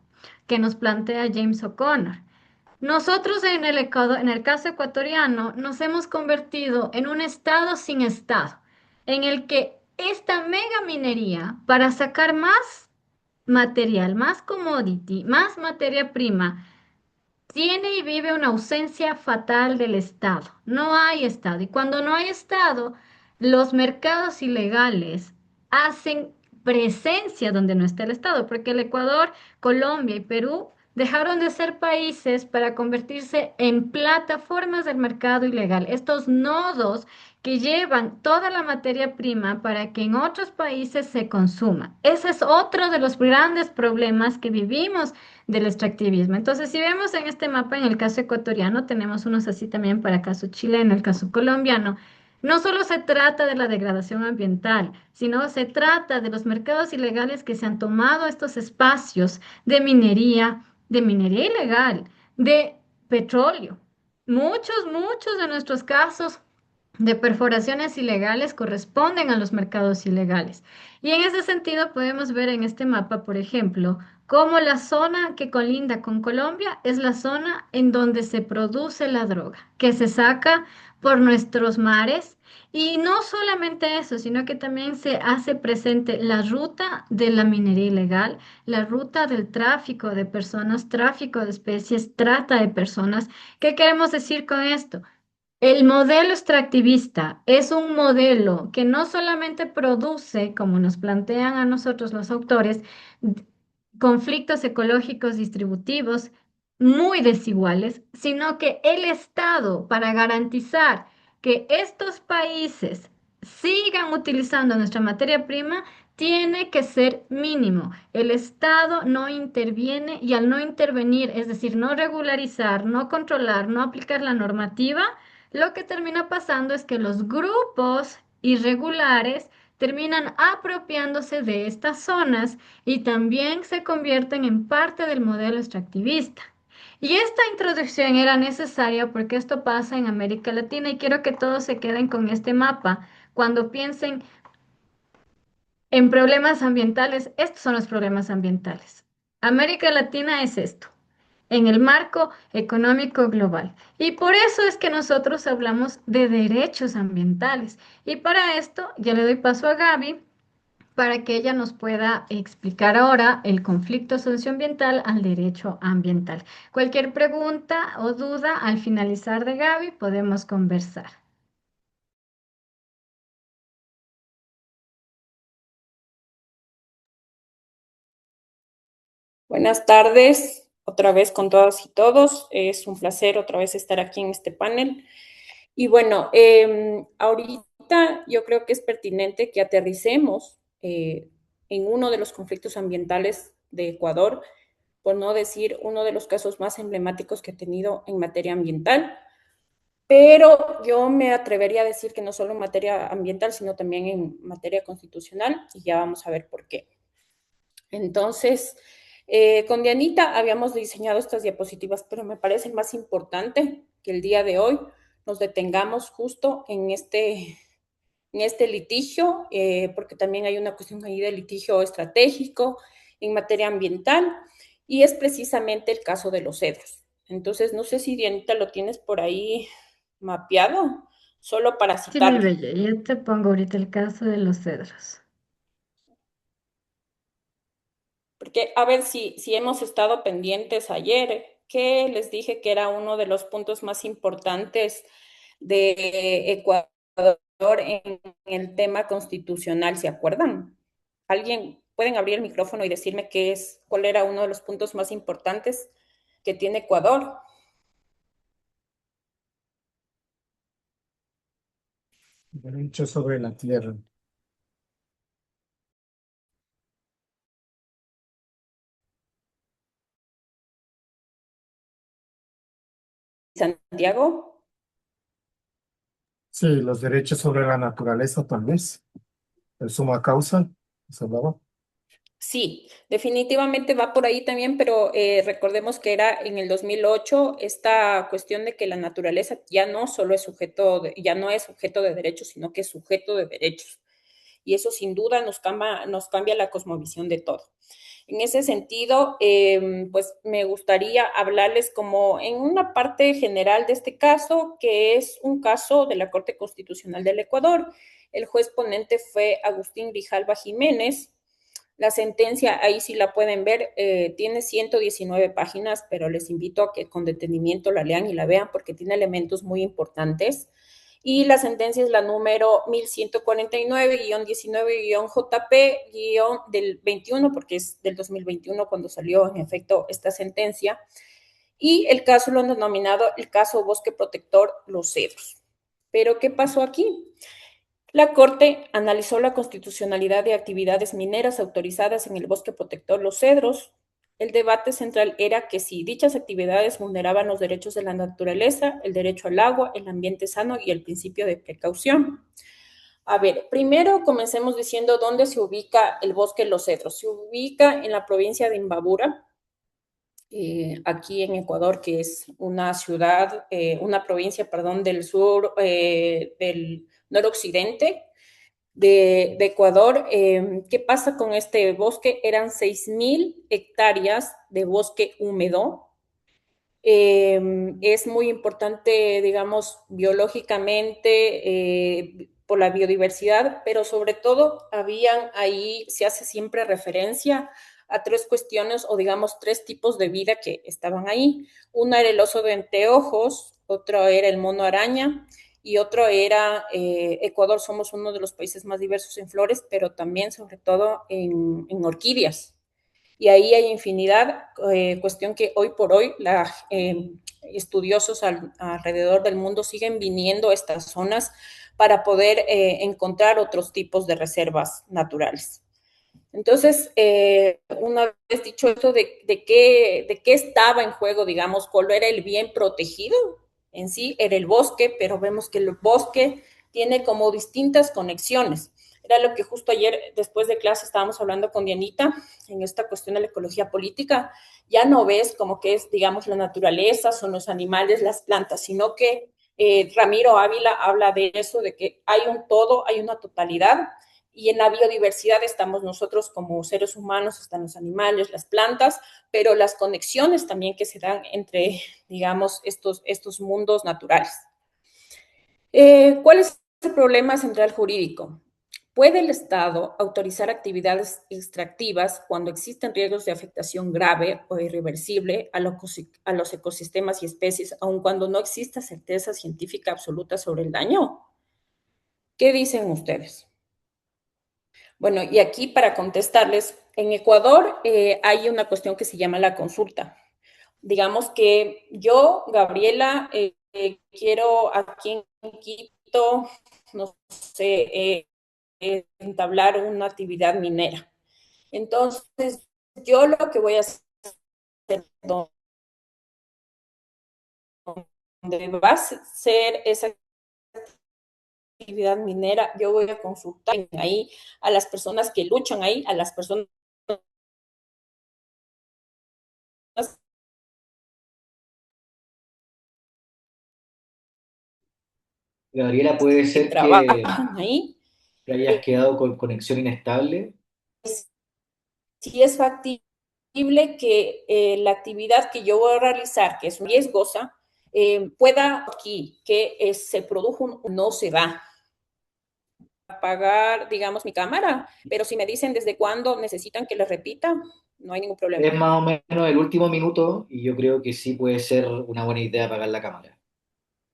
que nos plantea James O'Connor. Nosotros en el caso ecuatoriano nos hemos convertido en un Estado sin Estado. en el que esta mega minería, para sacar más material, más commodity, más materia prima, tiene y vive una ausencia fatal del Estado. No hay Estado. Y cuando no hay Estado, los mercados ilegales hacen presencia donde no está el Estado, porque el Ecuador, Colombia y Perú dejaron de ser países para convertirse en plataformas del mercado ilegal. Estos nodos que llevan toda la materia prima para que en otros países se consuma. Ese es otro de los grandes problemas que vivimos del extractivismo. Entonces, si vemos en este mapa, en el caso ecuatoriano, tenemos unos así también para el caso chileno, el caso colombiano. No solo se trata de la degradación ambiental, sino se trata de los mercados ilegales que se han tomado estos espacios de minería ilegal, de petróleo. Muchos de nuestros casos de perforaciones ilegales corresponden a los mercados ilegales. Y en ese sentido podemos ver en este mapa, por ejemplo, cómo la zona que colinda con Colombia es la zona en donde se produce la droga, que se saca por nuestros mares. Y no solamente eso, sino que también se hace presente la ruta de la minería ilegal, la ruta del tráfico de personas, tráfico de especies, trata de personas. ¿Qué queremos decir con esto? El modelo extractivista es un modelo que no solamente produce, como nos plantean a nosotros los autores, d- conflictos ecológicos distributivos muy desiguales, sino que el Estado, para garantizar que estos países sigan utilizando nuestra materia prima, tiene que ser mínimo. El Estado no interviene y al no intervenir, es decir, no regularizar, no controlar, no aplicar la normativa, lo que termina pasando es que los grupos irregulares terminan apropiándose de estas zonas y también se convierten en parte del modelo extractivista. Y esta introducción era necesaria porque esto pasa en América Latina y quiero que todos se queden con este mapa. Cuando piensen en problemas ambientales, estos son los problemas ambientales. América Latina es esto en el marco económico global. Y por eso es que nosotros hablamos de derechos ambientales. Y para esto ya le doy paso a Gaby para que ella nos pueda explicar ahora el conflicto socioambiental al derecho ambiental. Cualquier pregunta o duda al finalizar de Gaby podemos conversar. Buenas tardes, otra vez con todas y todos. Es un placer otra vez estar aquí en este panel. Y bueno, ahorita yo creo que es pertinente que aterricemos en uno de los conflictos ambientales de Ecuador, por no decir uno de los casos más emblemáticos que he tenido en materia ambiental, pero yo me atrevería a decir que no solo en materia ambiental, sino también en materia constitucional, y ya vamos a ver por qué. Entonces, con Dianita habíamos diseñado estas diapositivas, pero me parece más importante que el día de hoy nos detengamos justo en este litigio, porque también hay una cuestión ahí de litigio estratégico en materia ambiental, y es precisamente el caso de los cedros. Entonces, no sé si Dianita lo tienes por ahí mapeado, solo para Sí, mi citarlo. bella, yo te pongo ahorita el caso de los cedros. Porque, a ver, si hemos estado pendientes ayer, que les dije que era uno de los puntos más importantes de Ecuador en el tema constitucional, ¿se acuerdan? ¿Alguien pueden abrir el micrófono y decirme cuál era uno de los puntos más importantes que tiene Ecuador? Derecho sobre la tierra. Santiago. Sí, los derechos sobre la naturaleza, tal vez. El suma causa, ¿se hablaba? Sí, definitivamente va por ahí también, pero recordemos que era en el 2008 esta cuestión de que la naturaleza ya no solo es ya no es sujeto de derechos, sino que es sujeto de derechos. Y eso sin duda nos cambia la cosmovisión de todo. En ese sentido, pues me gustaría hablarles como en una parte general de este caso, que es un caso de la Corte Constitucional del Ecuador. El juez ponente fue Agustín Grijalva Jiménez. La sentencia, ahí sí la pueden ver, tiene 119 páginas, pero les invito a que con detenimiento la lean y la vean porque tiene elementos muy importantes. Y la sentencia es la número 1149-19-JP- del 21, porque es del 2021 cuando salió en efecto esta sentencia. Y el caso lo han denominado el caso Bosque Protector Los Cedros. Pero, ¿qué pasó aquí? La Corte analizó la constitucionalidad de actividades mineras autorizadas en el bosque protector Los Cedros. El debate central era que si dichas actividades vulneraban los derechos de la naturaleza, el derecho al agua, el ambiente sano y el principio de precaución. A ver, primero comencemos diciendo dónde se ubica el bosque Los Cedros. Se ubica en la provincia de Imbabura, aquí en Ecuador, que es una ciudad, una provincia, perdón, del sur, del noroccidente de Ecuador. ¿Qué pasa con este bosque? Eran 6.000 hectáreas de bosque húmedo. Es muy importante, digamos, biológicamente, por la biodiversidad, pero sobre todo habían ahí, se hace siempre referencia a tres cuestiones o digamos tres tipos de vida que estaban ahí. Una era el oso de anteojos, otro era el mono araña y otro era Ecuador. Somos uno de los países más diversos en flores, pero también sobre todo en orquídeas. Y ahí hay infinidad, cuestión que hoy por hoy estudiosos alrededor del mundo siguen viniendo a estas zonas para poder encontrar otros tipos de reservas naturales. Entonces, una vez dicho esto de qué estaba en juego, digamos, cuál era el bien protegido, en sí era el bosque, pero vemos que el bosque tiene como distintas conexiones. Era lo que justo ayer, después de clase, estábamos hablando con Dianita en esta cuestión de la ecología política. Ya no ves como que es, digamos, la naturaleza, son los animales, las plantas, sino que Ramiro Ávila habla de eso, de que hay un todo, hay una totalidad, y en la biodiversidad estamos nosotros como seres humanos, están los animales, las plantas, pero las conexiones también que se dan entre, digamos, estos mundos naturales. ¿Cuál es el problema central jurídico? ¿Puede el Estado autorizar actividades extractivas cuando existen riesgos de afectación grave o irreversible a los ecosistemas y especies, aun cuando no exista certeza científica absoluta sobre el daño? ¿Qué dicen ustedes? Bueno, y aquí para contestarles, en Ecuador hay una cuestión que se llama la consulta. Digamos que yo, Gabriela, quiero aquí en Quito, no sé, entablar una actividad minera. Entonces, yo lo que voy a hacer, donde va a ser esa actividad minera, yo voy a consultar ahí a las personas que luchan ahí, a las personas Gabriela, puede que ser trabajan ahí. que hayas quedado con conexión inestable. Si es factible que la actividad que yo voy a realizar, que es riesgosa, pueda aquí, que se produjo, no se va a apagar, digamos, mi cámara, pero si me dicen desde cuándo necesitan que les repita, no hay ningún Es problema. más o menos el último minuto y yo creo que sí puede ser una buena idea apagar la cámara.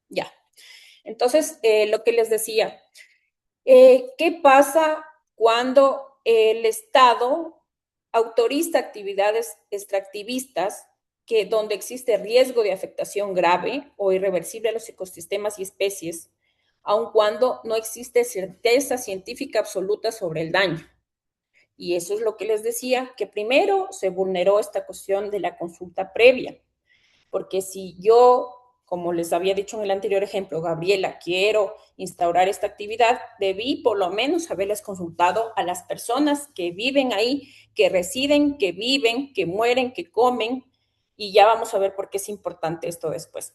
Ya. Entonces, lo que les decía, ¿qué pasa cuando el Estado autoriza actividades extractivistas que donde existe riesgo de afectación grave o irreversible a los ecosistemas y especies, aun cuando no existe certeza científica absoluta sobre el daño? Y eso es lo que les decía, que primero se vulneró esta cuestión de la consulta previa, porque si yo, como les había dicho en el anterior ejemplo, Gabriela, quiero instaurar esta actividad, debí por lo menos haberles consultado a las personas que viven ahí, que residen, que viven, que mueren, que comen, y ya vamos a ver por qué es importante esto después.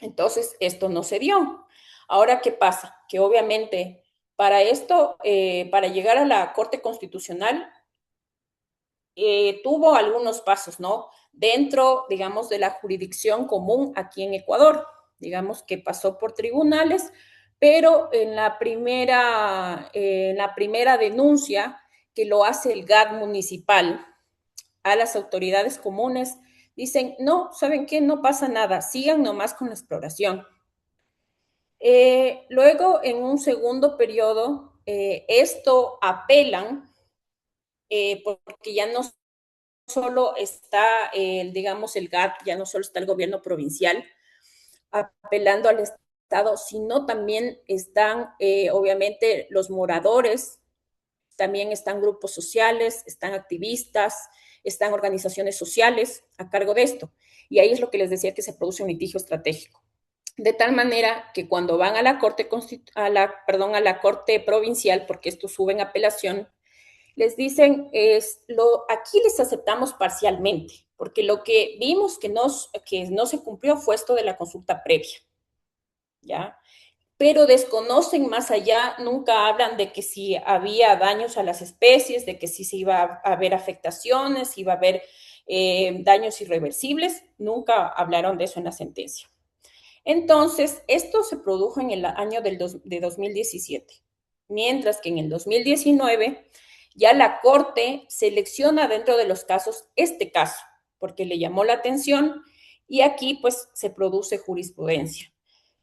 Entonces, esto no se dio. Ahora, ¿qué pasa? Que obviamente para esto, para llegar a la Corte Constitucional, tuvo algunos pasos, ¿no? Dentro, digamos, de la jurisdicción común aquí en Ecuador, digamos que pasó por tribunales, pero en la primera denuncia que lo hace el GAD municipal a las autoridades comunes, dicen, no, ¿saben qué? No pasa nada, sigan nomás con la exploración. Luego, en un segundo periodo, esto apelan, porque ya no solo está, digamos, el GAT, ya no solo está el gobierno provincial apelando al Estado, sino también están, obviamente, los moradores, también están grupos sociales, están activistas, están organizaciones sociales a cargo de esto. Y ahí es lo que les decía que se produce un litigio estratégico. De tal manera que cuando van a la corte, a la corte provincial, porque esto sube en apelación, les dicen, aquí les aceptamos parcialmente, porque lo que vimos que no se cumplió fue esto de la consulta previa, ¿ya? Pero desconocen más allá, nunca hablan de que si había daños a las especies, de que si se iba a haber afectaciones, si iba a haber daños irreversibles, nunca hablaron de eso en la sentencia. Entonces, esto se produjo en el año de 2017, mientras que en el 2019 ya la Corte selecciona dentro de los casos este caso, porque le llamó la atención y aquí pues se produce jurisprudencia.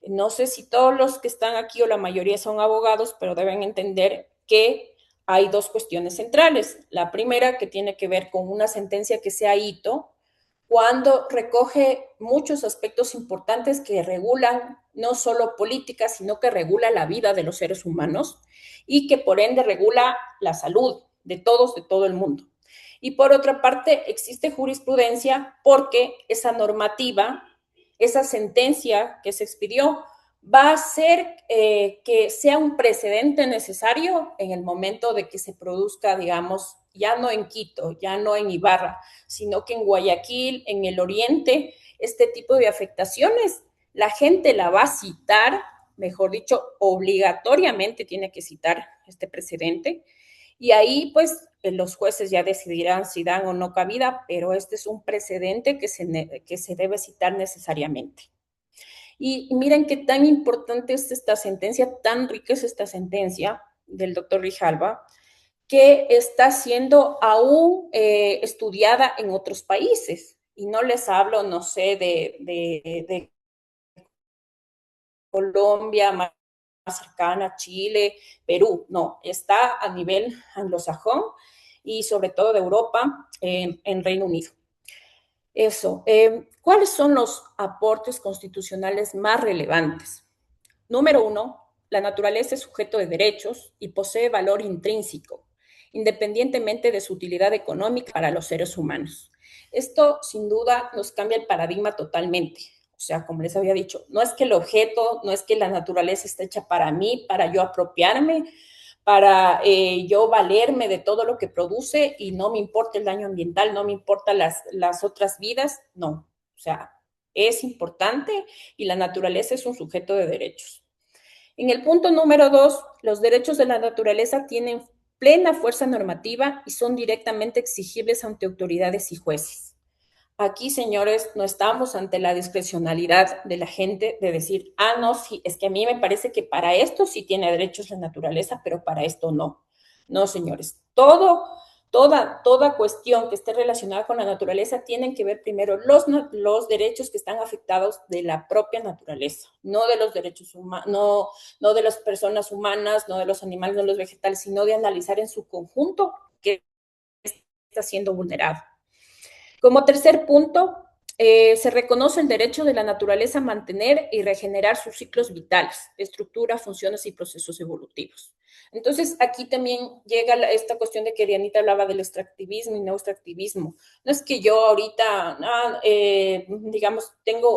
No sé si todos los que están aquí o la mayoría son abogados, pero deben entender que hay dos cuestiones centrales. La primera, que tiene que ver con una sentencia que sea hito, cuando recoge muchos aspectos importantes que regulan no solo política, sino que regula la vida de los seres humanos y que por ende regula la salud de todos, de todo el mundo. Y por otra parte, existe jurisprudencia porque esa normativa, esa sentencia que se expidió, va a hacer que sea un precedente necesario en el momento de que se produzca, digamos, ya no en Quito, ya no en Ibarra, sino que en Guayaquil, en el oriente, este tipo de afectaciones, la gente la va a citar, mejor dicho, obligatoriamente tiene que citar este precedente, y ahí pues los jueces ya decidirán si dan o no cabida, pero este es un precedente que se debe citar necesariamente. Y miren qué tan importante es esta sentencia, tan rica es esta sentencia del doctor Grijalva, que está siendo aún estudiada en otros países. Y no les hablo, no sé, de Colombia, más cercana, Chile, Perú, no, está a nivel anglosajón y sobre todo de Europa, en Reino Unido. Eso, ¿cuáles son los aportes constitucionales más relevantes? Número uno, la naturaleza es sujeto de derechos y posee valor intrínseco, independientemente de su utilidad económica para los seres humanos. Esto, sin duda, nos cambia el paradigma totalmente. O sea, como les había dicho, no es que el objeto, no es que la naturaleza está hecha para mí, para yo apropiarme, para yo valerme de todo lo que produce y no me importa el daño ambiental, no me importan las otras vidas, no. O sea, es importante y la naturaleza es un sujeto de derechos. En el punto número 2, los derechos de la naturaleza tienen plena fuerza normativa y son directamente exigibles ante autoridades y jueces. Aquí, señores, no estamos ante la discrecionalidad de la gente de decir, no, sí, es que a mí me parece que para esto sí tiene derechos la naturaleza, pero para esto no. No, señores, toda cuestión que esté relacionada con la naturaleza tienen que ver primero los derechos que están afectados de la propia naturaleza, no de los derechos humanos, no de las personas humanas, no de los animales, no de los vegetales, sino de analizar en su conjunto qué está siendo vulnerado. Como tercer punto, se reconoce el derecho de la naturaleza a mantener y regenerar sus ciclos vitales, estructura, funciones y procesos evolutivos. Entonces, aquí también llega esta cuestión de que Dianita hablaba del extractivismo y no extractivismo. No es que yo ahorita, digamos,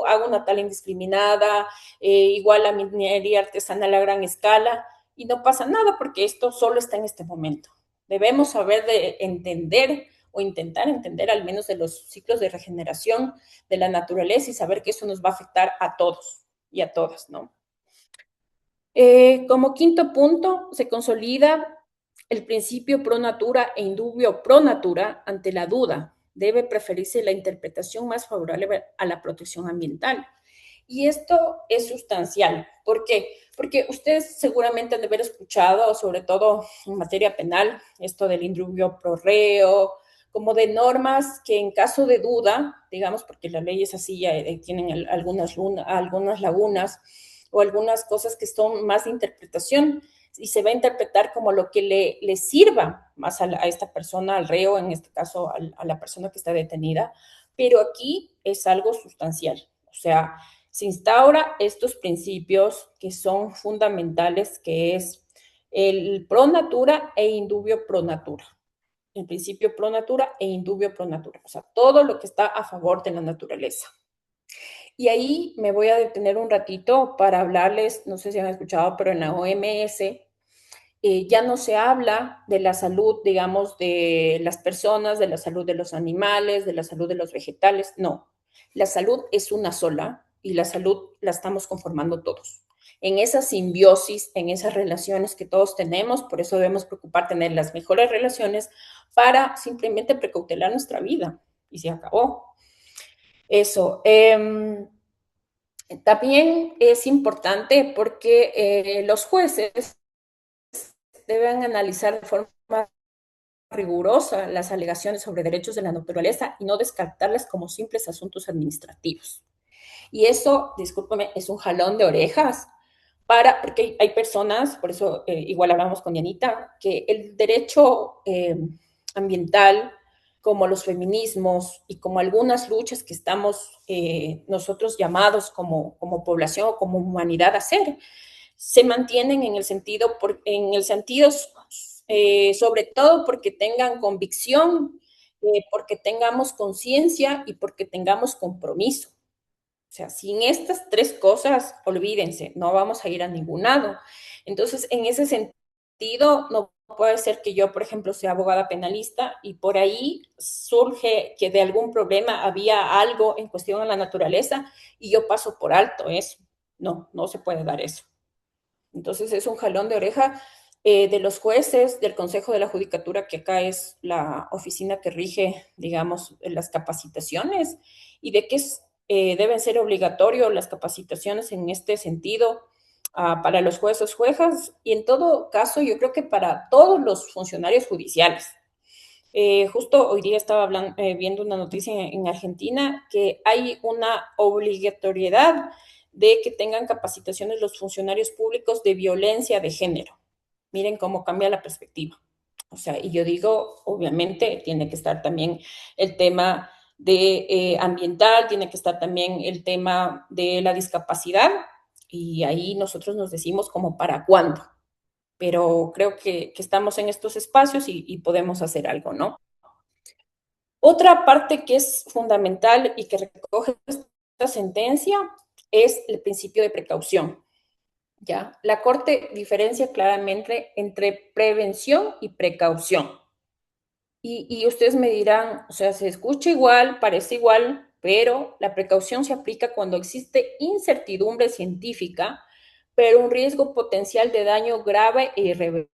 hago una tala indiscriminada, igual a minería artesanal a gran escala, y no pasa nada porque esto solo está en este momento. Debemos saber de entender o intentar entender al menos de los ciclos de regeneración de la naturaleza y saber que eso nos va a afectar a todos y a todas, ¿no? Como quinto punto, se consolida el principio pro natura e indubio pro natura ante la duda. Debe preferirse la interpretación más favorable a la protección ambiental. Y esto es sustancial. ¿Por qué? Porque ustedes seguramente han de haber escuchado, sobre todo en materia penal, esto del indubio pro reo, como de normas que en caso de duda, digamos, porque la ley es así, ya tienen algunas lagunas o algunas cosas que son más de interpretación, y se va a interpretar como lo que le sirva más a esta persona, al reo, en este caso a la persona que está detenida, pero aquí es algo sustancial. O sea, se instaura estos principios que son fundamentales, que es el pro natura e indubio pro natura. El principio pro natura e indubio pro natura. O sea, todo lo que está a favor de la naturaleza. Y ahí me voy a detener un ratito para hablarles, no sé si han escuchado, pero en la OMS ya no se habla de la salud, digamos, de las personas, de la salud de los animales, de la salud de los vegetales. No, la salud es una sola y la salud la estamos conformando todos. En esa simbiosis, en esas relaciones que todos tenemos, por eso debemos preocupar tener las mejores relaciones para simplemente precautelar nuestra vida. Y se acabó. Eso. También es importante porque los jueces deben analizar de forma rigurosa las alegaciones sobre derechos de la naturaleza y no descartarlas como simples asuntos administrativos. Y eso, discúlpame, es un jalón de orejas porque hay personas, por eso igual hablamos con Dianita, que el derecho ambiental, como los feminismos y como algunas luchas que estamos nosotros llamados como población o como humanidad a hacer, se mantienen en el sentido, sobre todo porque tengan convicción, porque tengamos conciencia y porque tengamos compromiso. O sea, sin estas tres cosas, olvídense, no vamos a ir a ningún lado. Entonces, en ese sentido, no puede ser que yo, por ejemplo, sea abogada penalista y por ahí surge que de algún problema había algo en cuestión a la naturaleza y yo paso por alto eso. No, no se puede dar eso. Entonces, es un jalón de oreja de los jueces, del Consejo de la Judicatura, que acá es la oficina que rige, digamos, las capacitaciones, y de que deben ser obligatorios las capacitaciones en este sentido para los jueces, juezas, y en todo caso, yo creo que para todos los funcionarios judiciales. Justo hoy día estaba viendo una noticia en Argentina que hay una obligatoriedad de que tengan capacitaciones los funcionarios públicos de violencia de género. Miren cómo cambia la perspectiva. O sea, y yo digo, obviamente, tiene que estar también el tema de ambiental, tiene que estar también el tema de la discapacidad, y ahí nosotros nos decimos como para cuándo. Pero creo que estamos en estos espacios y podemos hacer algo, ¿no? Otra parte que es fundamental y que recoge esta sentencia es el principio de precaución. ¿Ya? La Corte diferencia claramente entre prevención y precaución. Y ustedes me dirán, o sea, se escucha igual, parece igual, pero la precaución se aplica cuando existe incertidumbre científica, pero un riesgo potencial de daño grave e irreversible.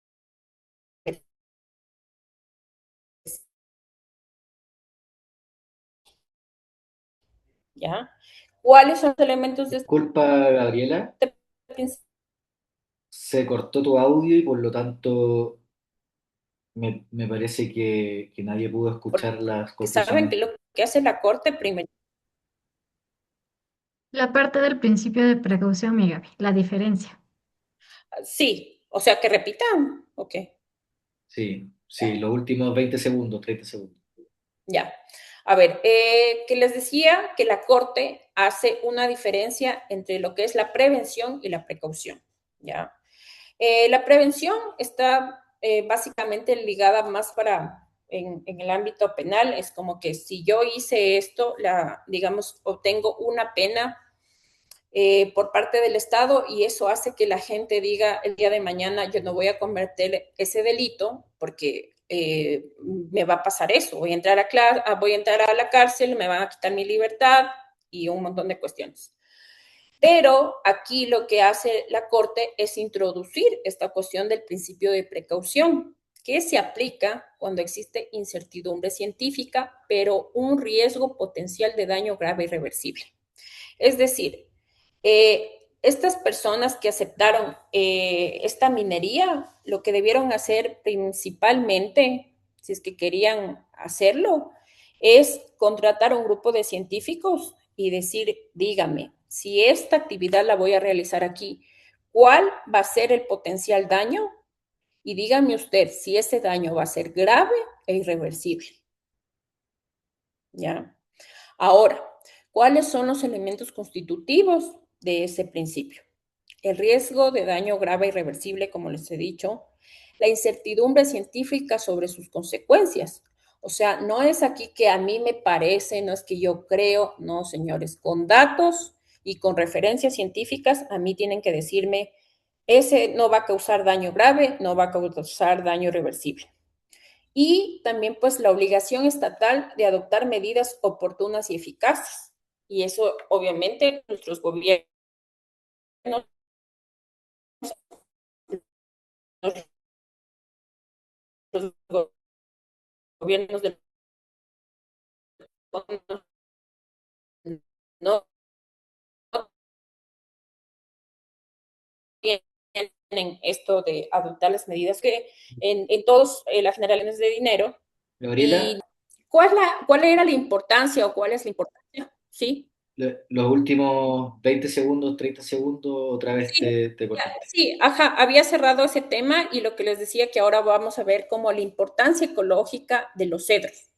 ¿Ya? ¿Cuáles son los elementos de Disculpa, Gabriela, este principio? se cortó tu audio y por lo tanto me parece que nadie pudo Porque escuchar las saben conclusiones. que lo que hace la Corte primero. La parte del principio de precaución, mi Gaby, la diferencia. Sí, o sea, que repitan. Ok, Sí, sí, los últimos 20 segundos, 30 segundos. ya. A ver, que les decía que la Corte hace una diferencia entre lo que es la prevención y la precaución, ¿ya? La prevención está básicamente ligada más en el ámbito penal, es como que si yo hice esto, digamos, obtengo una pena por parte del Estado, y eso hace que la gente diga el día de mañana, yo no voy a cometer ese delito porque me va a pasar eso, voy a entrar a la cárcel, me van a quitar mi libertad y un montón de cuestiones. Pero aquí lo que hace la Corte es introducir esta cuestión del principio de precaución. que se aplica cuando existe incertidumbre científica, pero un riesgo potencial de daño grave e irreversible. Es decir, estas personas que aceptaron esta minería, lo que debieron hacer principalmente, si es que querían hacerlo, es contratar a un grupo de científicos y decir, dígame, si esta actividad la voy a realizar aquí, ¿cuál va a ser el potencial daño? Y dígame usted si ese daño va a ser grave e irreversible. ¿Ya? Ahora, ¿cuáles son los elementos constitutivos de ese principio? El riesgo de daño grave e irreversible, como les he dicho, la incertidumbre científica sobre sus consecuencias. O sea, no es aquí que a mí me parece, no es que yo creo, no, señores, con datos y con referencias científicas, a mí tienen que decirme, ese no va a causar daño grave, no va a causar daño irreversible. Y también pues la obligación estatal de adoptar medidas oportunas y eficaces. Y eso obviamente nuestros gobiernos, los gobiernos del no tienen esto de adoptar las medidas que en todos las generales de dinero. Gabriela, ¿Y cuál era la importancia o cuál es la importancia? Sí. los últimos 20 segundos, 30 segundos, otra vez Sí, te cortaste. sí, ajá, había cerrado ese tema y lo que les decía que ahora vamos a ver como la importancia ecológica de los cedros.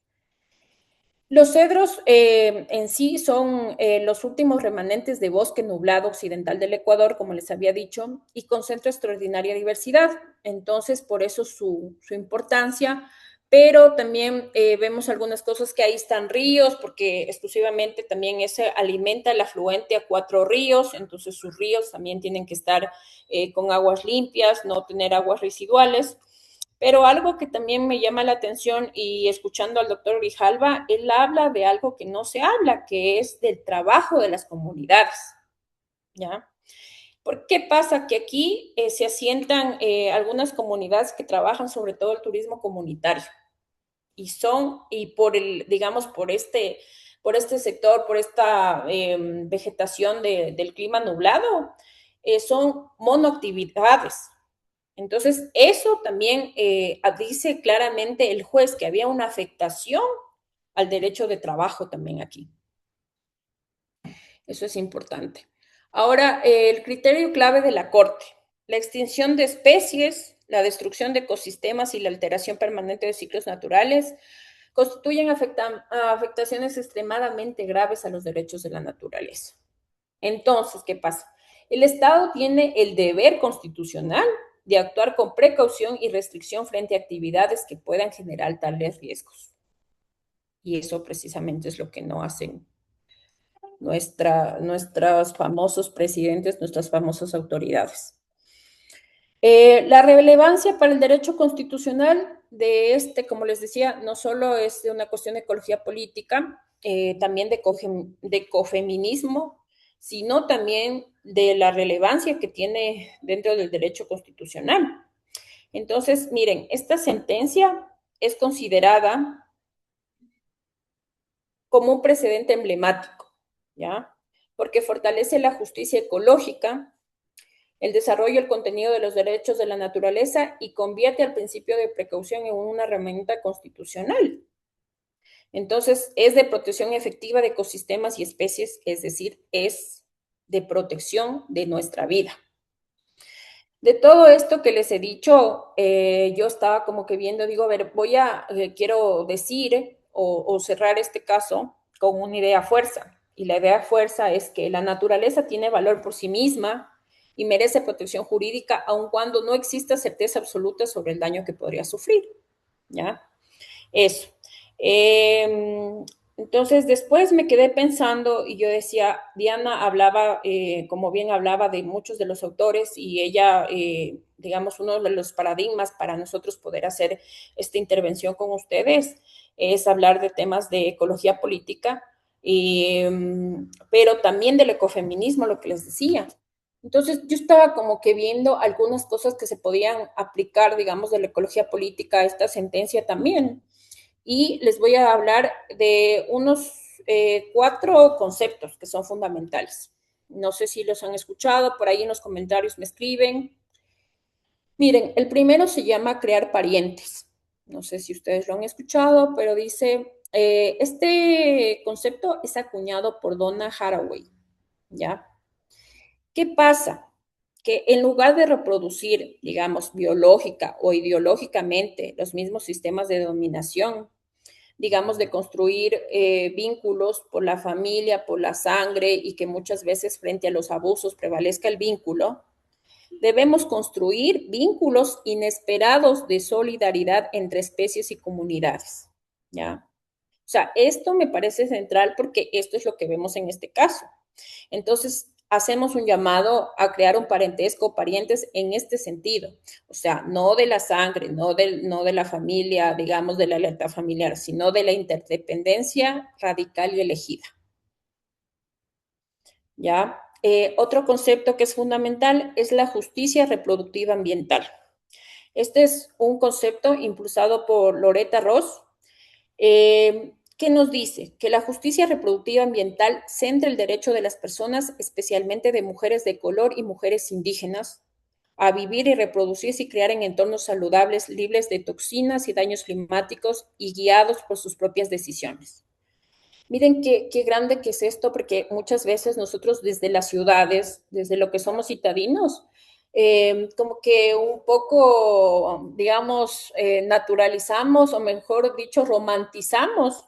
Los cedros en sí son los últimos remanentes de bosque nublado occidental del Ecuador, como les había dicho, y concentra extraordinaria diversidad. Entonces, por eso su importancia, pero también vemos algunas cosas que ahí están ríos, porque exclusivamente también ese alimenta el afluente a 4 ríos, entonces sus ríos también tienen que estar con aguas limpias, no tener aguas residuales. Pero algo que también me llama la atención y escuchando al doctor Grijalva, él habla de algo que no se habla, que es del trabajo de las comunidades, ¿ya? ¿Por qué pasa? Que aquí se asientan algunas comunidades que trabajan sobre todo el turismo comunitario y por el, digamos, por este sector, por esta vegetación del clima nublado, son monoactividades. Entonces, eso también dice claramente el juez que había una afectación al derecho de trabajo también aquí. Eso es importante. Ahora, el criterio clave de la Corte, la extinción de especies, la destrucción de ecosistemas y la alteración permanente de ciclos naturales constituyen afectaciones extremadamente graves a los derechos de la naturaleza. Entonces, ¿qué pasa? El Estado tiene el deber constitucional de actuar con precaución y restricción frente a actividades que puedan generar tales riesgos. Y eso precisamente es lo que no hacen nuestros famosos presidentes, nuestras famosas autoridades. La relevancia para el derecho constitucional de como les decía, no solo es de una cuestión de ecología política, también de ecofeminismo, sino también de la relevancia que tiene dentro del derecho constitucional. Entonces, miren, esta sentencia es considerada como un precedente emblemático, ¿ya? Porque fortalece la justicia ecológica, el desarrollo y el contenido de los derechos de la naturaleza y convierte al principio de precaución en una herramienta constitucional. Entonces, es de protección efectiva de ecosistemas y especies, es decir, es de protección de nuestra vida. De todo esto que les he dicho, yo estaba como que viendo, digo, a ver, quiero decir o cerrar este caso con una idea fuerza. Y la idea fuerza es que la naturaleza tiene valor por sí misma y merece protección jurídica, aun cuando no exista certeza absoluta sobre el daño que podría sufrir. ¿Ya? Eso. Entonces, después me quedé pensando y yo decía, Diana hablaba, como bien hablaba de muchos de los autores y ella, digamos, uno de los paradigmas para nosotros poder hacer esta intervención con ustedes es hablar de temas de ecología política, pero también del ecofeminismo, lo que les decía. Entonces, yo estaba como que viendo algunas cosas que se podían aplicar, digamos, de la ecología política a esta sentencia también. Y les voy a hablar de unos 4 conceptos que son fundamentales. No sé si los han escuchado, por ahí en los comentarios me escriben. Miren, el primero se llama crear parientes. No sé si ustedes lo han escuchado, pero dice, este concepto es acuñado por Donna Haraway, ¿ya? ¿Qué pasa? Que en lugar de reproducir, digamos, biológica o ideológicamente los mismos sistemas de dominación, digamos, de construir vínculos por la familia, por la sangre y que muchas veces frente a los abusos prevalezca el vínculo, debemos construir vínculos inesperados de solidaridad entre especies y comunidades, ¿ya? O sea, esto me parece central porque esto es lo que vemos en este caso. Entonces, hacemos un llamado a crear un parentesco, parientes en este sentido. O sea, no de la sangre, no de la familia, digamos, de la lealtad familiar, sino de la interdependencia radical y elegida. ¿Ya? Otro concepto que es fundamental es la justicia reproductiva ambiental. Este es un concepto impulsado por Loretta Ross, ¿qué nos dice? Que la justicia reproductiva ambiental centra el derecho de las personas, especialmente de mujeres de color y mujeres indígenas, a vivir y reproducirse y crear en entornos saludables, libres de toxinas y daños climáticos y guiados por sus propias decisiones. Miren qué grande que es esto, porque muchas veces nosotros desde las ciudades, desde lo que somos citadinos, como que un poco, digamos, naturalizamos o mejor dicho, romantizamos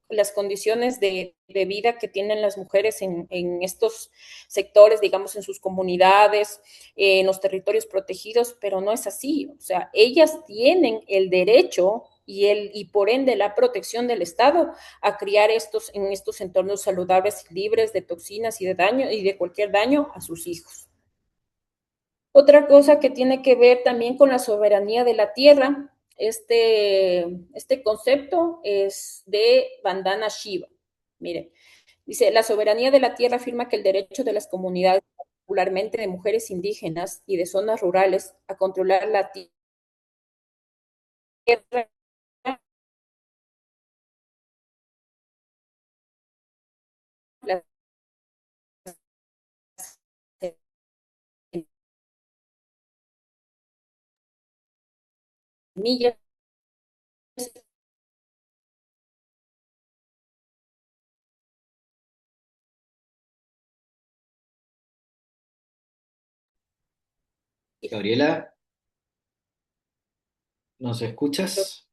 las condiciones de vida que tienen las mujeres en estos sectores, digamos, en sus comunidades, en los territorios protegidos, pero no es así. O sea, ellas tienen el derecho y por ende la protección del Estado a criar en estos entornos saludables, libres de toxinas y de daño y de cualquier daño a sus hijos. Otra cosa que tiene que ver también con la soberanía de la tierra, este concepto es de Vandana Shiva. Miren, dice, la soberanía de la tierra afirma que el derecho de las comunidades, particularmente de mujeres indígenas y de zonas rurales, a controlar la tierra las semillas. Gabriela, ¿nos escuchas?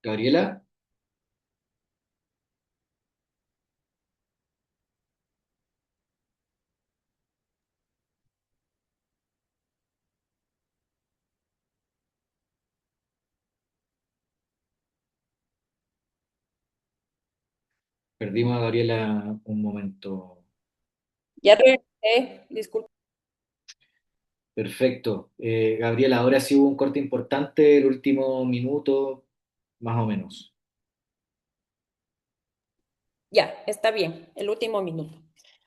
Gabriela, perdimos a Gabriela un momento. Ya regresé, disculpe. Perfecto. Gabriela, ahora sí hubo un corte importante, el último minuto, más o menos. Ya, está bien, el último minuto.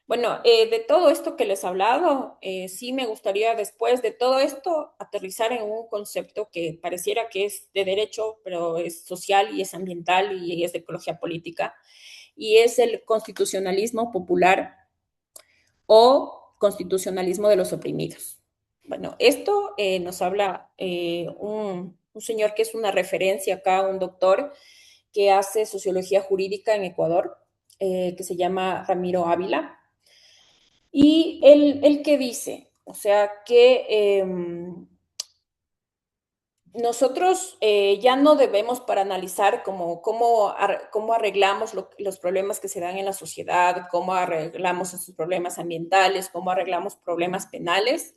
Bueno, de todo esto que les he hablado, sí me gustaría después de todo esto aterrizar en un concepto que pareciera que es de derecho, pero es social y es ambiental y es de ecología política, y es el constitucionalismo popular o constitucionalismo de los oprimidos. Bueno, esto nos habla un señor que es una referencia acá, un doctor que hace sociología jurídica en Ecuador, que se llama Ramiro Ávila. Y él ¿qué dice? O sea, que nosotros ya no debemos para analizar cómo arreglamos los problemas que se dan en la sociedad, cómo arreglamos esos problemas ambientales, cómo arreglamos problemas penales.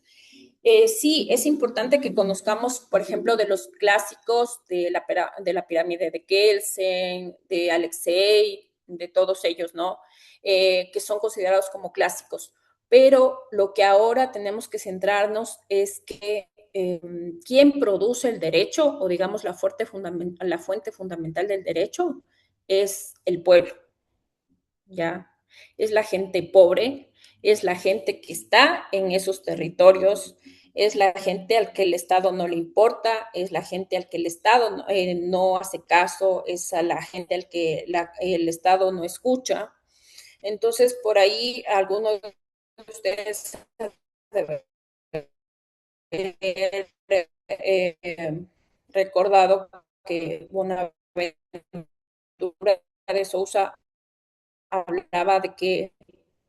Sí, es importante que conozcamos, por ejemplo, de los clásicos de la pirámide de Kelsen, de Alexei, de todos ellos, ¿no? Que son considerados como clásicos. Pero lo que ahora tenemos que centrarnos es que quién produce el derecho, o digamos la fuente fundamental del derecho, es el pueblo, ¿ya? Es la gente pobre, es la gente que está en esos territorios, es la gente al que el Estado no le importa, es la gente al que el Estado no hace caso, es a la gente al que el Estado no escucha. Entonces, por ahí algunos de ustedes deben recordado que una vez de Sousa hablaba de que,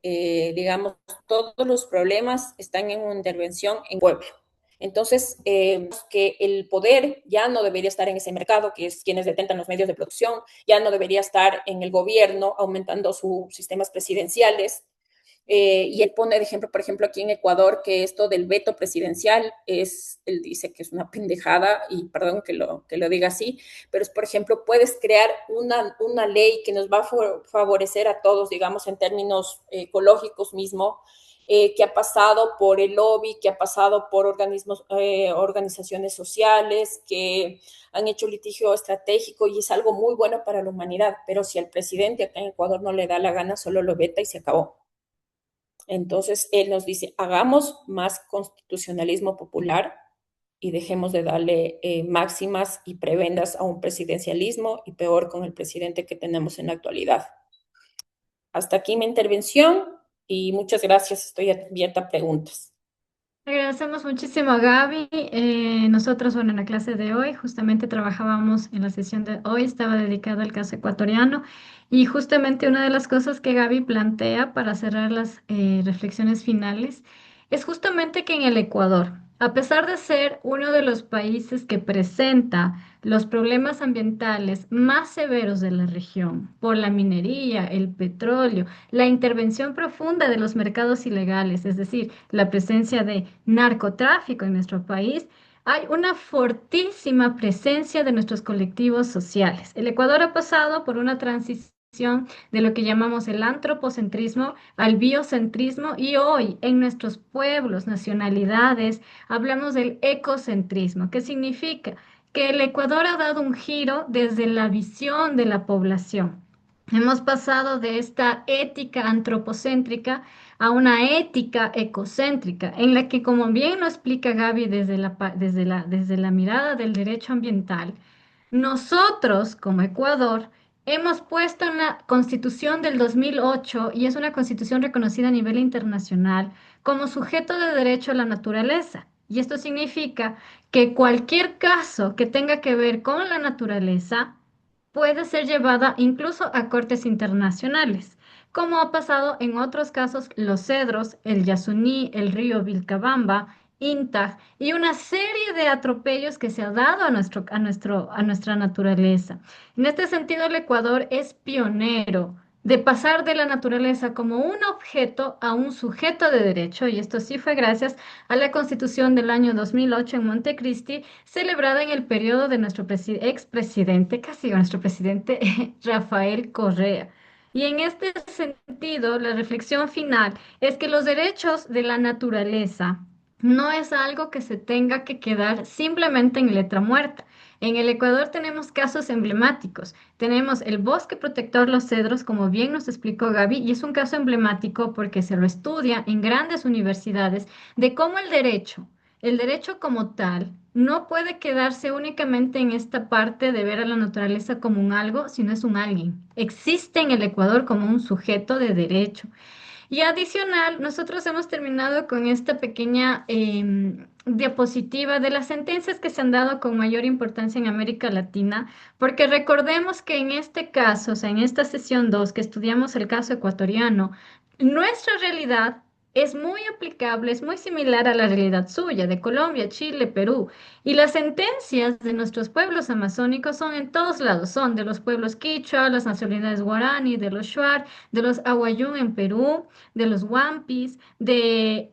digamos, todos los problemas están en una intervención en el pueblo. Entonces, que el poder ya no debería estar en ese mercado, que es quienes detentan los medios de producción, ya no debería estar en el gobierno aumentando sus sistemas presidenciales, y él pone de ejemplo, por ejemplo, aquí en Ecuador, que esto del veto presidencial él dice que es una pendejada, y perdón que lo diga así, pero es, por ejemplo, puedes crear una ley que nos va a favorecer a todos, digamos, en términos ecológicos mismo, que ha pasado por el lobby, que ha pasado por organizaciones sociales, que han hecho litigio estratégico y es algo muy bueno para la humanidad, pero si al presidente acá en Ecuador no le da la gana, solo lo veta y se acabó. Entonces, él nos dice, hagamos más constitucionalismo popular y dejemos de darle máximas y prebendas a un presidencialismo, y peor con el presidente que tenemos en la actualidad. Hasta aquí mi intervención y muchas gracias. Estoy abierta a preguntas. Agradecemos muchísimo a Gaby. Nosotros, bueno, en la clase de hoy justamente trabajábamos en la sesión de hoy, estaba dedicada al caso ecuatoriano y justamente una de las cosas que Gaby plantea para cerrar las reflexiones finales es justamente que en el Ecuador, a pesar de ser uno de los países que presenta los problemas ambientales más severos de la región por la minería, el petróleo, la intervención profunda de los mercados ilegales, es decir, la presencia de narcotráfico en nuestro país, hay una fortísima presencia de nuestros colectivos sociales. El Ecuador ha pasado por una transición de lo que llamamos el antropocentrismo al biocentrismo y hoy en nuestros pueblos, nacionalidades, hablamos del ecocentrismo. ¿Qué significa? Que el Ecuador ha dado un giro desde la visión de la población. Hemos pasado de esta ética antropocéntrica a una ética ecocéntrica, en la que, como bien lo explica Gaby desde la mirada del derecho ambiental, nosotros como Ecuador hemos puesto en la Constitución del 2008, y es una constitución reconocida a nivel internacional, como sujeto de derecho a la naturaleza. Y esto significa que cualquier caso que tenga que ver con la naturaleza, puede ser llevada incluso a cortes internacionales, como ha pasado en otros casos Los Cedros, el Yasuní, el río Vilcabamba, Intag y una serie de atropellos que se ha dado a nuestra naturaleza. En este sentido, el Ecuador es pionero de pasar de la naturaleza como un objeto a un sujeto de derecho, y esto sí fue gracias a la Constitución del año 2008 en Montecristi, celebrada en el periodo de nuestro expresidente, casi nuestro presidente Rafael Correa. Y en este sentido, la reflexión final es que los derechos de la naturaleza no es algo que se tenga que quedar simplemente en letra muerta. En el Ecuador tenemos casos emblemáticos. Tenemos el bosque protector Los Cedros, como bien nos explicó Gaby, y es un caso emblemático porque se lo estudia en grandes universidades de cómo el derecho como tal, no puede quedarse únicamente en esta parte de ver a la naturaleza como un algo, sino es un alguien. Existe en el Ecuador como un sujeto de derecho. Y adicional, nosotros hemos terminado con esta pequeña diapositiva de las sentencias que se han dado con mayor importancia en América Latina, porque recordemos que en este caso, o sea, en esta sesión 2 que estudiamos el caso ecuatoriano, nuestra realidad es muy aplicable, es muy similar a la realidad suya, de Colombia, Chile, Perú. Y las sentencias de nuestros pueblos amazónicos son en todos lados, son de los pueblos quichua, las nacionalidades guaraní, de los shuar, de los awayún en Perú, de los huampis, del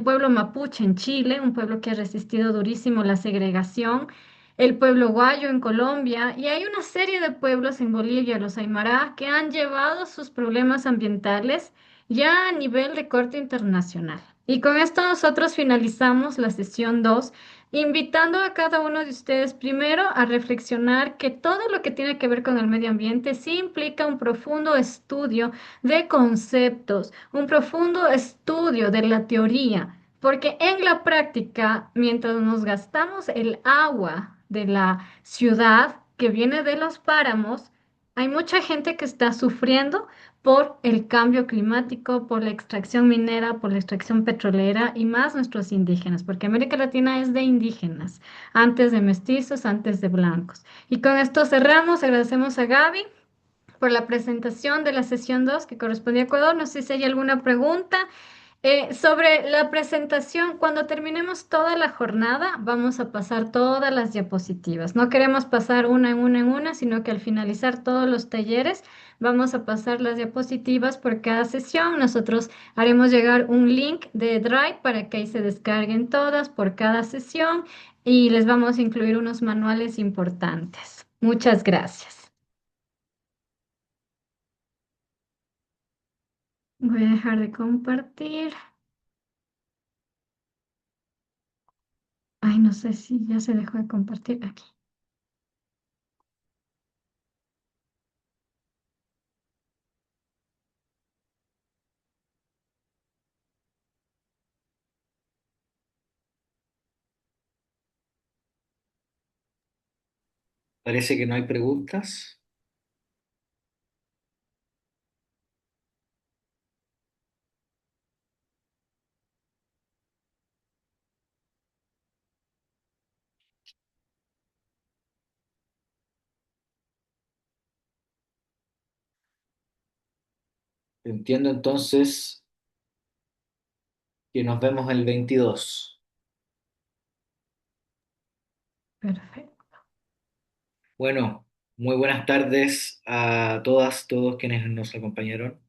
pueblo mapuche en Chile, un pueblo que ha resistido durísimo la segregación. El pueblo guayo en Colombia, y hay una serie de pueblos en Bolivia, los Aymara, que han llevado sus problemas ambientales ya a nivel de corte internacional. Y con esto nosotros finalizamos la sesión 2, invitando a cada uno de ustedes primero a reflexionar que todo lo que tiene que ver con el medio ambiente sí implica un profundo estudio de conceptos, un profundo estudio de la teoría, porque en la práctica, mientras nos gastamos el agua de la ciudad que viene de los páramos, hay mucha gente que está sufriendo por el cambio climático, por la extracción minera, por la extracción petrolera y más nuestros indígenas, porque América Latina es de indígenas, antes de mestizos, antes de blancos. Y con esto cerramos. Agradecemos a Gaby por la presentación de la sesión 2 que correspondía a Ecuador. No sé si hay alguna pregunta. Sobre la presentación, cuando terminemos toda la jornada, vamos a pasar todas las diapositivas. No queremos pasar una en una en una, sino que al finalizar todos los talleres, vamos a pasar las diapositivas por cada sesión. Nosotros haremos llegar un link de Drive para que ahí se descarguen todas por cada sesión y les vamos a incluir unos manuales importantes. Muchas gracias. Voy a dejar de compartir. Ay, no sé si ya se dejó de compartir aquí. Parece que no hay preguntas. Entiendo entonces que nos vemos el 22. Perfecto. Bueno, muy buenas tardes a todas, todos quienes nos acompañaron.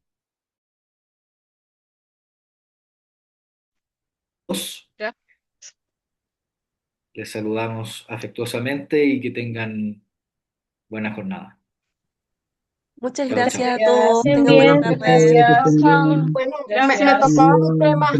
Ya. Les saludamos afectuosamente y que tengan buena jornada. Muchas Chao, chao. gracias a todos. Estén Tengan buena bien. tarde. Gracias. Chao. Bueno, me Gracias. tocaba un tema.